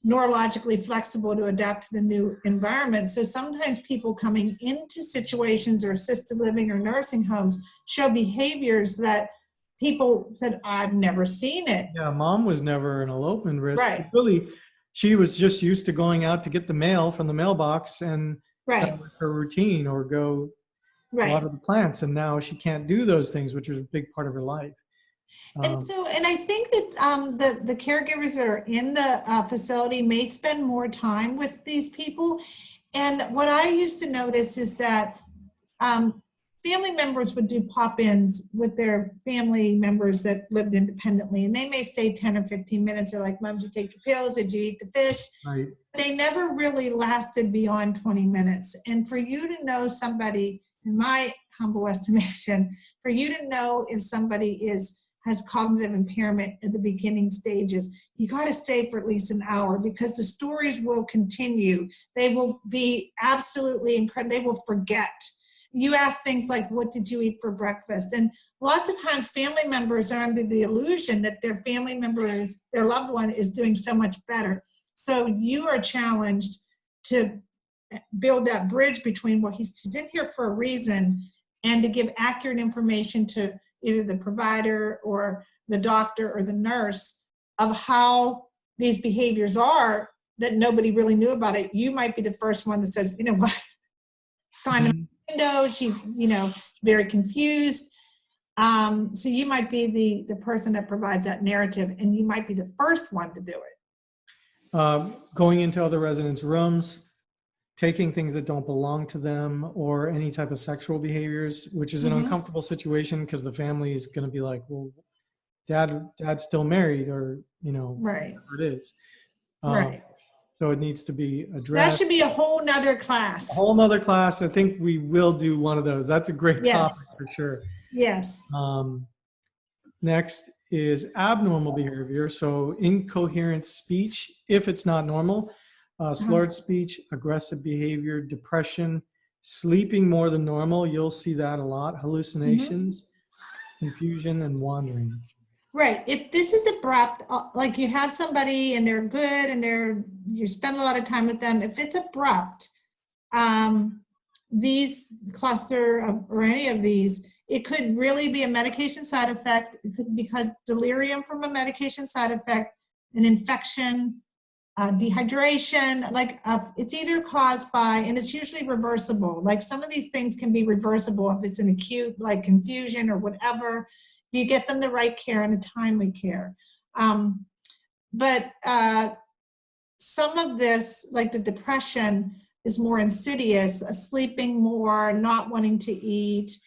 neurologically flexible to adapt to the new environment. So sometimes people coming into situations or assisted living or nursing homes show behaviors that people said, I've never seen it. Yeah, mom was never an elopement risk. Right. Really, she was just used to going out to get the mail from the mailbox, and that was her routine, or go water the plants. And now she can't do those things, which was a big part of her life. And I think that the caregivers that are in the facility may spend more time with these people. And what I used to notice is that family members would do pop-ins with their family members that lived independently, and they may stay 10 or 15 minutes. They're like, Mom, did you take your pills? Did you eat the fish? Right. They never really lasted beyond 20 minutes. And for you to know somebody, in my humble estimation, for you to know if somebody has cognitive impairment at the beginning stages, you got to stay for at least an hour, because the stories will continue. They will be absolutely incredible. They will forget. You ask things like, what did you eat for breakfast? And lots of times family members are under the illusion that their family member their loved one is doing so much better. So you are challenged to build that bridge between what he's in here for a reason, and to give accurate information to either the provider or the doctor or the nurse of how these behaviors are that nobody really knew about it. You might be the first one that says, you know what, it's time. window. She's, very confused. So you might be the person that provides that narrative, and you might be the first one to do it. Going into other residents' rooms, taking things that don't belong to them, or any type of sexual behaviors, which is an uncomfortable situation because the family is going to be like, well, dad's still married, or, Right. whatever it is. Right. So it needs to be That addressed. should be a whole nother class. A whole nother class. I think we will do one of those. That's a great topic for sure. Yes. Next is abnormal behavior. So incoherent speech, if it's not normal, slurred speech, aggressive behavior, depression, sleeping more than normal. You'll see that a lot. Hallucinations, confusion, and wandering. Right. If this is abrupt, like you have somebody and they're good and you spend a lot of time with them, if it's abrupt, these cluster or any of these, it could really be a medication side effect. It could be because delirium from a medication side effect, an infection, dehydration, it's either caused by, and it's usually reversible. Like some of these things can be reversible if it's an acute, like confusion or whatever. You get them the right care and the timely care. But some of this, like the depression, is more insidious, sleeping more, not wanting to eat.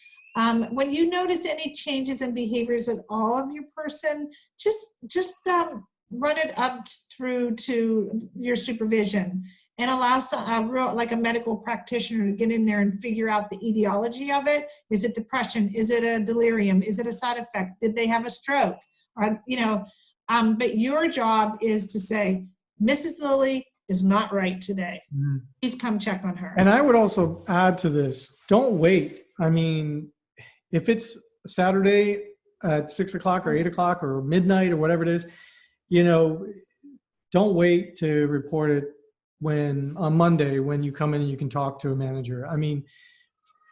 When you notice any changes in behaviors at all of your person, just run it up through to your supervision and allow like a medical practitioner to get in there and figure out the etiology of it. Is it depression? Is it a delirium? Is it a side effect? Did they have a stroke? Or, but your job is to say, Mrs. Lilly is not right today. Please come check on her. And I would also add to this, don't wait. I mean, if it's Saturday at 6 o'clock or 8 o'clock or midnight or whatever it is, don't wait to report it on Monday when you come in and you can talk to a manager. I mean,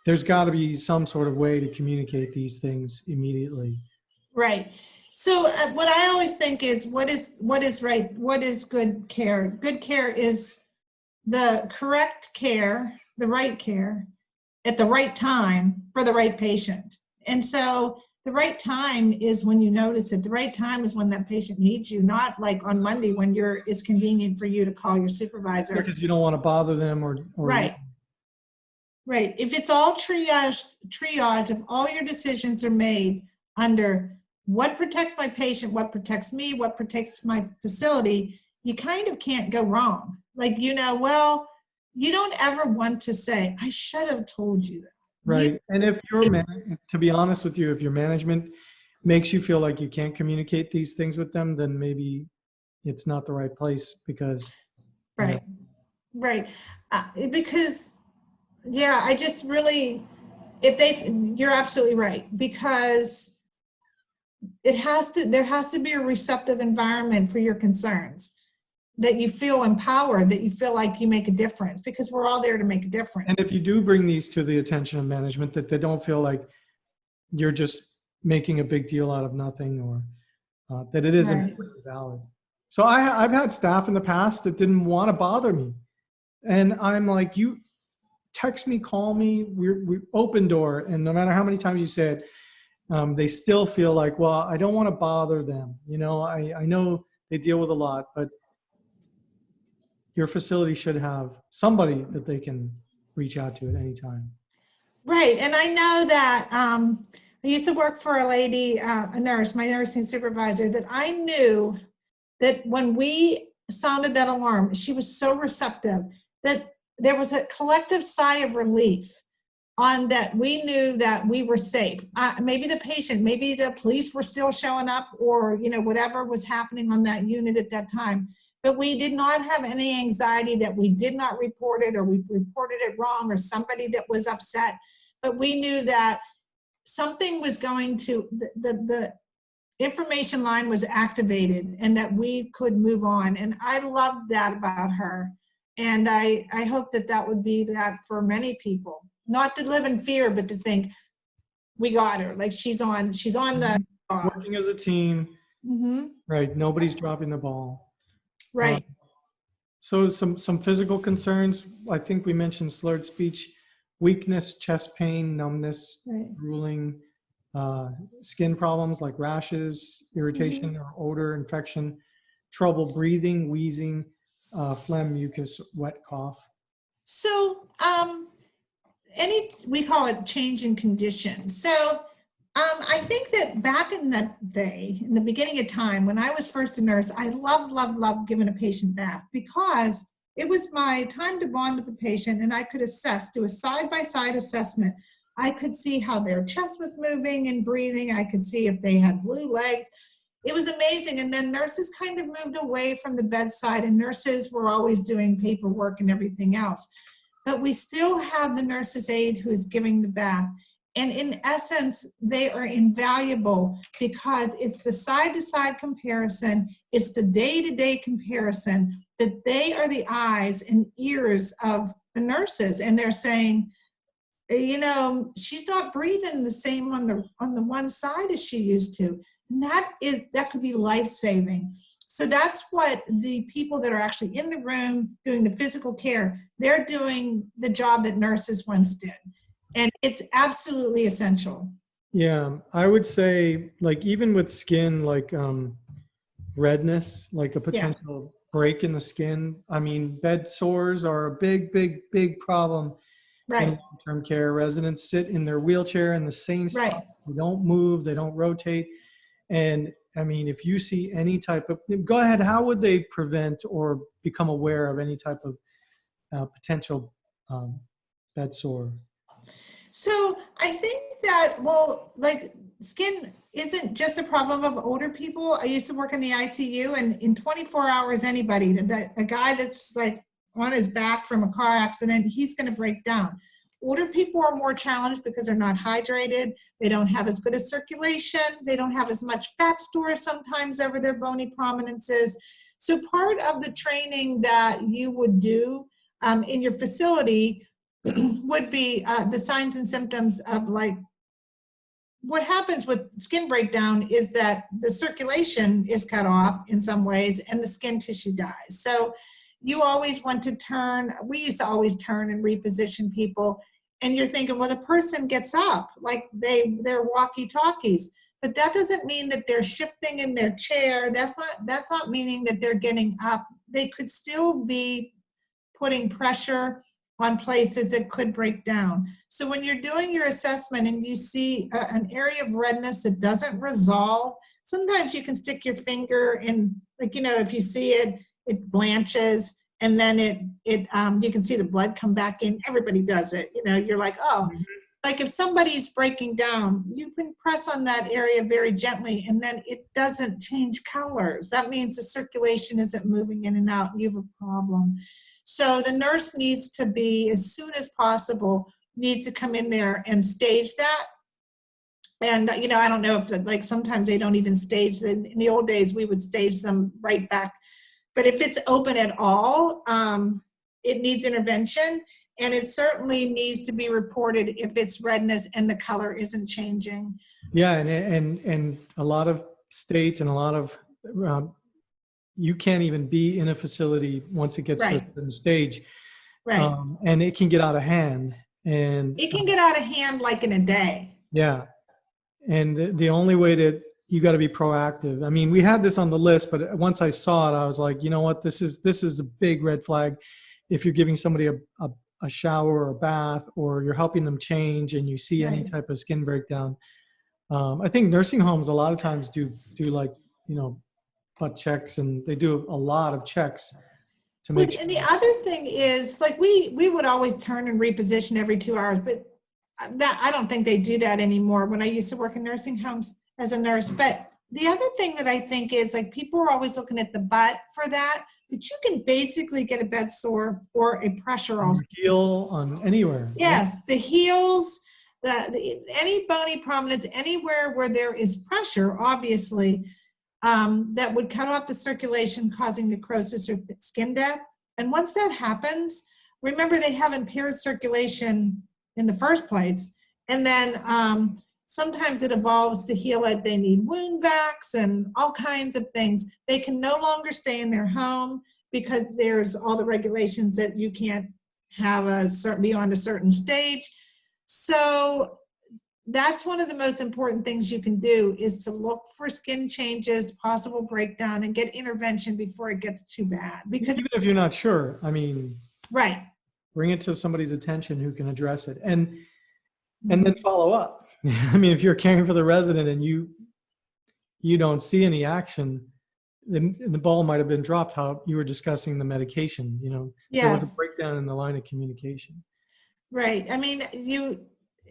there's got to be some sort of way to communicate these things immediately. Right. So what I always think is, what is right? What is good care? Good care is the correct care, the right care at the right time for the right patient. And so the right time is when you notice it. The right time is when that patient needs you, not like on Monday when it's convenient for you to call your supervisor. Because you don't want to bother them or right. Right. If it's all triage, if all your decisions are made under what protects my patient, what protects me, what protects my facility, you kind of can't go wrong. Like, you don't ever want to say, I should have told you that. Right. And if to be honest with you, if your management makes you feel like you can't communicate these things with them, then maybe it's not the right place because. Right. Right. Because, yeah, I just really, you're absolutely right, because there has to be a receptive environment for your concerns, that you feel empowered, that you feel like you make a difference, because we're all there to make a difference. And if you do bring these to the attention of management, that they don't feel like you're just making a big deal out of nothing, or that it isn't valid. So I've had staff in the past that didn't want to bother me. And I'm like, you text me, call me, we're open door. And no matter how many times you said, they still feel like, well, I don't want to bother them. I know they deal with a lot, but your facility should have somebody that they can reach out to at any time. Right. And I know that I used to work for a lady, a nurse, my nursing supervisor, that I knew that when we sounded that alarm, she was so receptive that there was a collective sigh of relief on that. We knew that we were safe. Maybe the patient, maybe the police were still showing up, or, whatever was happening on that unit at that time. But we did not have any anxiety that we did not report it, or we reported it wrong, or somebody that was upset. But we knew that something was going to, the information line was activated, and that we could move on. And I loved that about her. And I hope that would be that for many people, not to live in fear, but to think, we got her. Like she's on the working as a team. Right. Nobody's dropping the ball. Right. So some physical concerns. I think we mentioned slurred speech. weakness, chest pain, numbness, Right. drooling, skin problems like rashes, irritation or odor, infection, trouble breathing, wheezing, phlegm, mucus, wet cough. So, we call it change in condition. So, I think that back in that day, in the beginning of time, when I was first a nurse, I loved giving a patient bath because it was my time to bond with the patient, and I could assess, do a side-by-side assessment. I could see how their chest was moving and breathing. I could see if they had blue legs. It was amazing. And then nurses kind of moved away from the bedside, and nurses were always doing paperwork and everything else. But we still have the nurse's aide who is giving the bath. And in essence, they are invaluable because it's the side-to-side comparison, it's the day-to-day comparison, that they are the eyes and ears of the nurses. And they're saying, you know, she's not breathing the same on the one side as she used to. And that could be life-saving. So that's what the people that are actually in the room doing the physical care, they're doing the job that nurses once did. And it's absolutely essential. Yeah, I would say, like, even with skin, like redness, like a potential break in the skin. I mean, bed sores are a big problem in long-term care. Residents sit in their wheelchair in the same spot. They don't move, they don't rotate. And I mean, if you see any type of, go ahead, how would they prevent or become aware of any type of potential bed sore? So I think that, well, like, skin isn't just a problem of older people. I used to work in the ICU, and in 24 hours, anybody, a guy that's like on his back from a car accident, he's going to break down. Older people are more challenged because they're not hydrated. They don't have as good a circulation. They don't have as much fat storage sometimes over their bony prominences. So part of the training that you would do in your facility would be the signs and symptoms of, like, what happens with skin breakdown is that the circulation is cut off in some ways and the skin tissue dies. So you always want to turn, we used to always turn and reposition people, and you're thinking, well, the person gets up, like they're walkie-talkies, but that doesn't mean that they're shifting in their chair. That's not meaning that they're getting up. They could still be putting pressure on places that could break down. So when you're doing your assessment and you see an area of redness that doesn't resolve, sometimes you can stick your finger in, like, you know, if you see it, it blanches, and then you can see the blood come back in. Everybody does it. You know, you're like, oh, like if somebody's breaking down, you can press on that area very gently, and then it doesn't change colors. That means the circulation isn't moving in and out. You have a problem. So the nurse needs to be, as soon as possible, needs to come in there and stage that. And, you know, I don't know if, like, sometimes they don't even stage them. In the old days, we would stage them right back. But if it's open at all, it needs intervention. And it certainly needs to be reported if it's redness and the color isn't changing. Yeah, and a lot of states and a lot of, you can't even be in a facility once it gets to a certain stage. And it can get out of hand. And it can get out of hand like in a day. Yeah. And the only way that you got to be proactive. I mean, we had this on the list, but once I saw it, I was like, you know what, this is a big red flag. If you're giving somebody a shower or a bath, or you're helping them change and you see any type of skin breakdown. I think nursing homes a lot of times do like, you know, butt checks, and they do a lot of checks to make sure. And the other thing is, like, we would always turn and reposition every 2 hours, but that, I don't think they do that anymore when I used to work in nursing homes as a nurse. But the other thing that I think is, like, people are always looking at the butt for that, but you can basically get a bed sore or a pressure ulcer. Heel on anywhere. Yes, the heels, any bony prominence, anywhere where there is pressure, obviously, that would cut off the circulation, causing necrosis or skin death. And once that happens, remember, they have impaired circulation in the first place. And then sometimes it evolves to heal it. They need wound vacs and all kinds of things. They can no longer stay in their home because there's all the regulations that you can't have a certain, beyond a certain stage. So that's one of the most important things you can do, is to look for skin changes, possible breakdown, and get intervention before it gets too bad. Because even if you're not sure, I mean, right, bring it to somebody's attention who can address it, and then follow up. I mean, if you're caring for the resident and you don't see any action, then the ball might have been dropped. How you were discussing the medication, there was a yes, breakdown in the line of communication. right. I mean,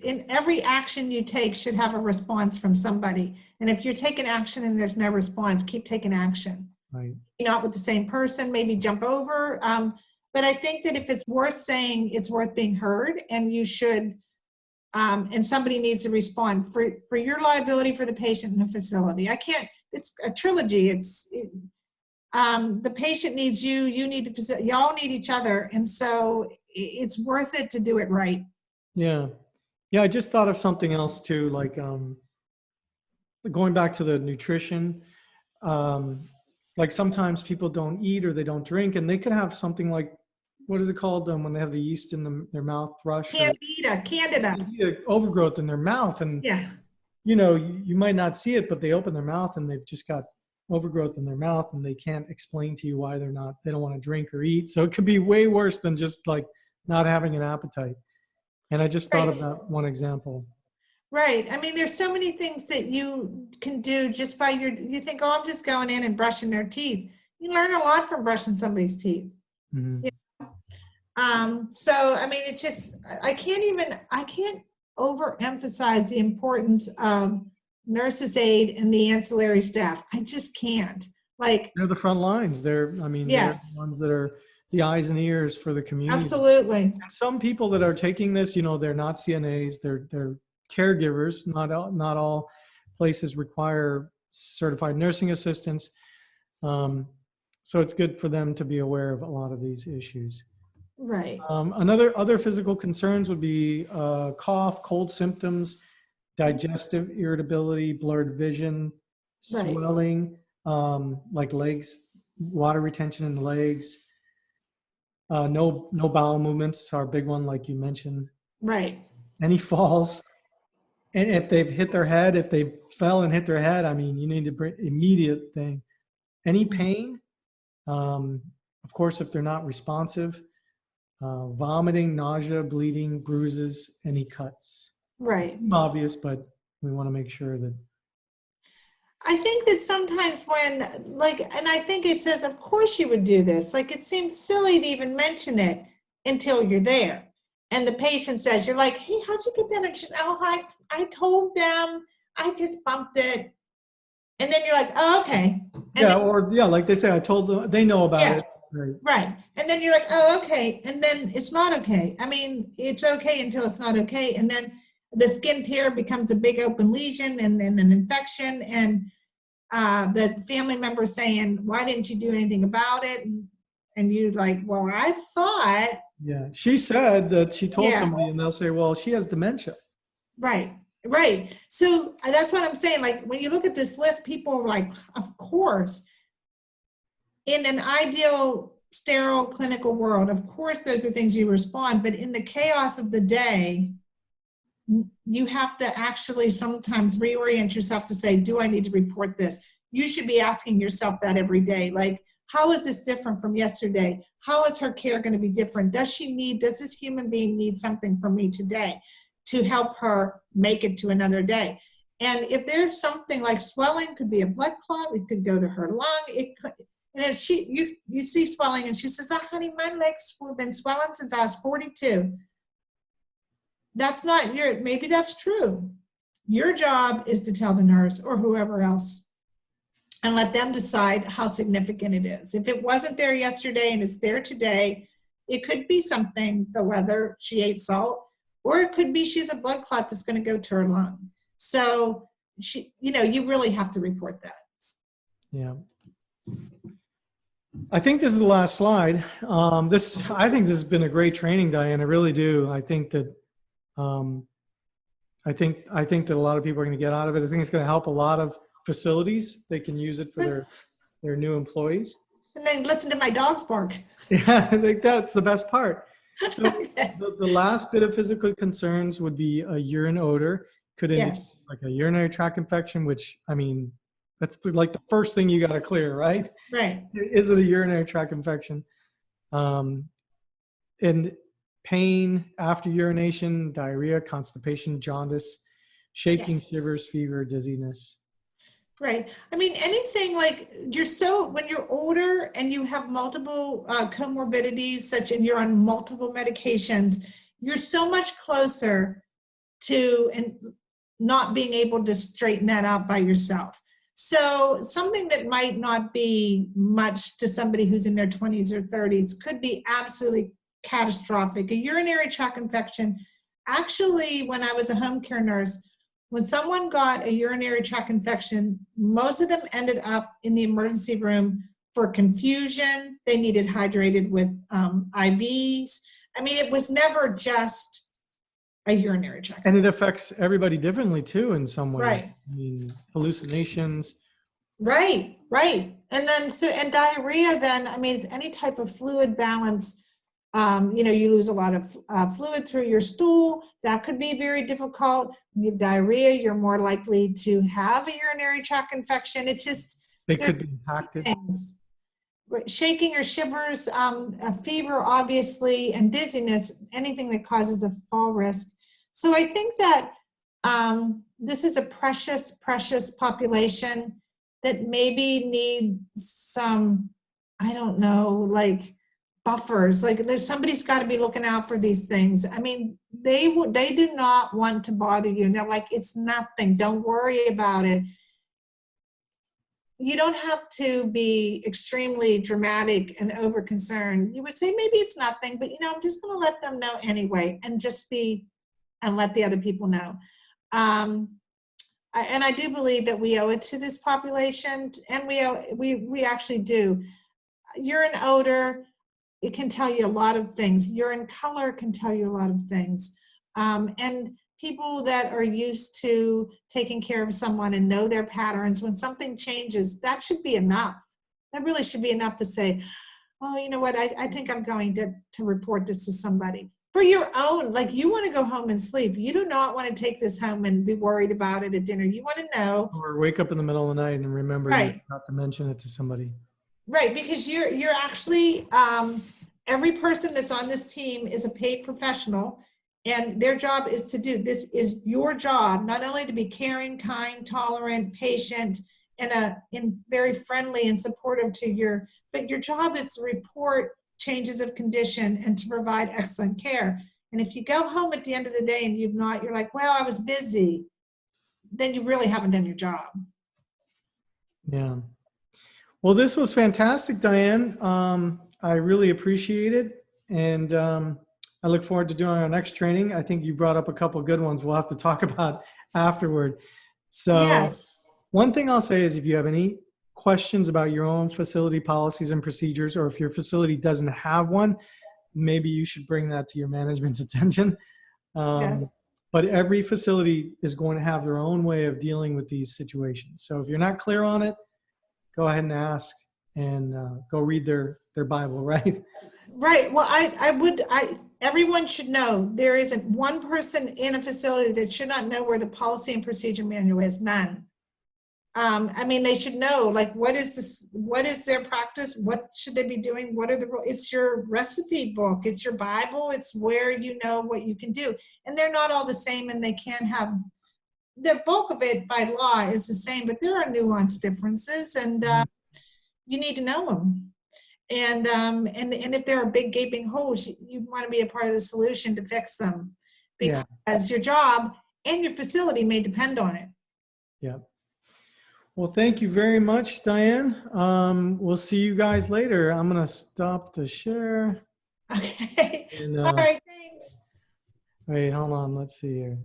in every action you take should have a response from somebody. And if you're taking action and there's no response, keep taking action. Right. Not with the same person, maybe jump over. But I think that if it's worth saying, it's worth being heard, and you should, and somebody needs to respond for your liability for the patient in the facility. It's a trilogy. The patient needs you, you need the facility, y'all need each other. And so it's worth it to do it right. Yeah. Yeah. I just thought of something else too, like going back to the nutrition. Like sometimes people don't eat or they don't drink, and they could have something like, what is it called when they have the yeast in their mouth, thrush? Candida. Overgrowth in their mouth. And, yeah, you might not see it, but they open their mouth and they've just got overgrowth in their mouth, and they can't explain to you why they don't want to drink or eat. So it could be way worse than just like not having an appetite. And I just thought of that one example. Right. I mean, there's so many things that you can do just by you think, oh, I'm just going in and brushing their teeth. You learn a lot from brushing somebody's teeth. Mm-hmm. So, I mean, it's just, I can't overemphasize the importance of nurses' aide and the ancillary staff. I just can't. Like, they're the front lines. They're the ones that are the eyes and ears for the community. Absolutely. And some people that are taking this, they're not CNAs, they're caregivers. Not all places require certified nursing assistants. So it's good for them to be aware of a lot of these issues. Right. Other physical concerns would be cough, cold symptoms, digestive irritability, blurred vision, swelling, like legs, water retention in the legs. No bowel movements are a big one, like you mentioned. Right. Any falls. And if they've hit their head, if they fell and hit their head, I mean, you need to bring immediate thing. Any pain, of course, if they're not responsive, vomiting, nausea, bleeding, bruises, any cuts. Right. Obvious, but we want to make sure that. I think that sometimes when, and I think it says, of course you would do this. Like, it seems silly to even mention it until you're there. And the patient says, you're like, hey, how'd you get that? And she's, oh, I told them, I just bumped it. And then you're like, oh, okay. And like they say, I told them, they know about it. Right. And then you're like, oh, okay. And then it's not okay. I mean, it's okay until it's not okay. And then the skin tear becomes a big open lesion and then an infection. And the family member saying, why didn't you do anything about it? And you're like, well, I thought. Yeah. She said that she told somebody, and they'll say, well, she has dementia. Right. Right. So that's what I'm saying. Like, when you look at this list, people are like, of course. In an ideal, sterile clinical world, of course, those are things you respond, but in the chaos of the day, you have to actually sometimes reorient yourself to say, do I need to report this? You should be asking yourself that every day. Like, how is this different from yesterday? How is her care going to be different? Does this human being need something from me today to help her make it to another day? And if there's something like swelling, could be a blood clot, it could go to her lung, it could. And if you see swelling and she says, oh, honey, my legs have been swelling since I was 42. That's not maybe that's true. Your job is to tell the nurse or whoever else and let them decide how significant it is. If it wasn't there yesterday and it's there today, it could be something, the weather, she ate salt, or it could be she's a blood clot that's going to go to her lung. So you really have to report that. Yeah. I think this is the last slide. I think this has been a great training, Diane. I really do. I think that I think that a lot of people are going to get out of it. I think it's going to help a lot of facilities. They can use it for their new employees. And then listen to my dogs bark. Yeah, I think that's the best part. So the last bit of physical concerns would be a urine odor. Could indicate Yes, like a urinary tract infection, which, I mean, that's like the first thing you got to clear, right? right. Is it a urinary tract infection? Um, and pain after urination, diarrhea, constipation, jaundice, shaking, Yes. shivers, fever, dizziness. Right. I mean, anything like when you're older and you have multiple comorbidities, and you're on multiple medications, you're so much closer to and not being able to straighten that out by yourself. So something that might not be much to somebody who's in their 20s or 30s could be absolutely catastrophic. A urinary tract infection, actually, when I was a home care nurse, when someone got a urinary tract infection, most of them ended up in the emergency room for confusion. They needed hydrated with IVs. I mean, it was never just a urinary tract. And it affects everybody differently too, in some ways. Right. I mean, hallucinations. Right, right. And then, and diarrhea then, I mean, any type of fluid balance, you lose a lot of fluid through your stool. That could be very difficult. When you have diarrhea, you're more likely to have a urinary tract infection. It just, They could be impacted. things. Shaking or shivers, a fever, obviously, and dizziness, anything that causes a fall risk. So I think that this is a precious, precious population that maybe need some, I don't know, like buffers. Like somebody's got to be looking out for these things. I mean, they do not want to bother you. And they're like, it's nothing. Don't worry about it. You don't have to be extremely dramatic and over concerned. You would say maybe it's nothing, but I'm just going to let them know anyway, and let the other people know. And I do believe that we owe it to this population, and we actually do. Urine odor, it can tell you a lot of things. Urine color can tell you a lot of things. And people that are used to taking care of someone and know their patterns, when something changes, that should be enough. That really should be enough to say, oh, you know what, I think I'm going to report this to somebody. For your own, like, you want to go home and sleep. You do not want to take this home and be worried about it at dinner. You want to know. Or wake up in the middle of the night and remember Right. not to mention it to somebody. Right, because you're actually, every person that's on this team is a paid professional, and their job is to do, this is your job, not only to be caring, kind, tolerant, patient, and very friendly and supportive but your job is to report changes of condition and to provide excellent care. And if you go home at the end of the day and you're like, well, I was busy, then you really haven't done your job. Yeah. Well, this was fantastic, Diane. I really appreciate it. And I look forward to doing our next training. I think you brought up a couple of good ones we'll have to talk about afterward. So Yes. One thing I'll say is, if you have any questions about your own facility policies and procedures, or if your facility doesn't have one, maybe you should bring that to your management's attention. Yes. But every facility is going to have their own way of dealing with these situations. So if you're not clear on it, go ahead and ask, and go read their Bible, right? Right. Well, everyone should know there isn't one person in a facility that should not know where the policy and procedure manual is. None. I mean, they should know, like, what is their practice? What should they be doing? What are the rules? It's your recipe book. It's your Bible. It's where you know what you can do. And they're not all the same, and they can have, the bulk of it by law is the same, but there are nuanced differences, and you need to know them. And if there are big gaping holes, you want to be a part of the solution to fix them, because your job and your facility may depend on it. Yeah. Well, thank you very much, Diane. We'll see you guys later. I'm going to stop the share. Okay. And, All right. Thanks. wait, hold on. Let's see here.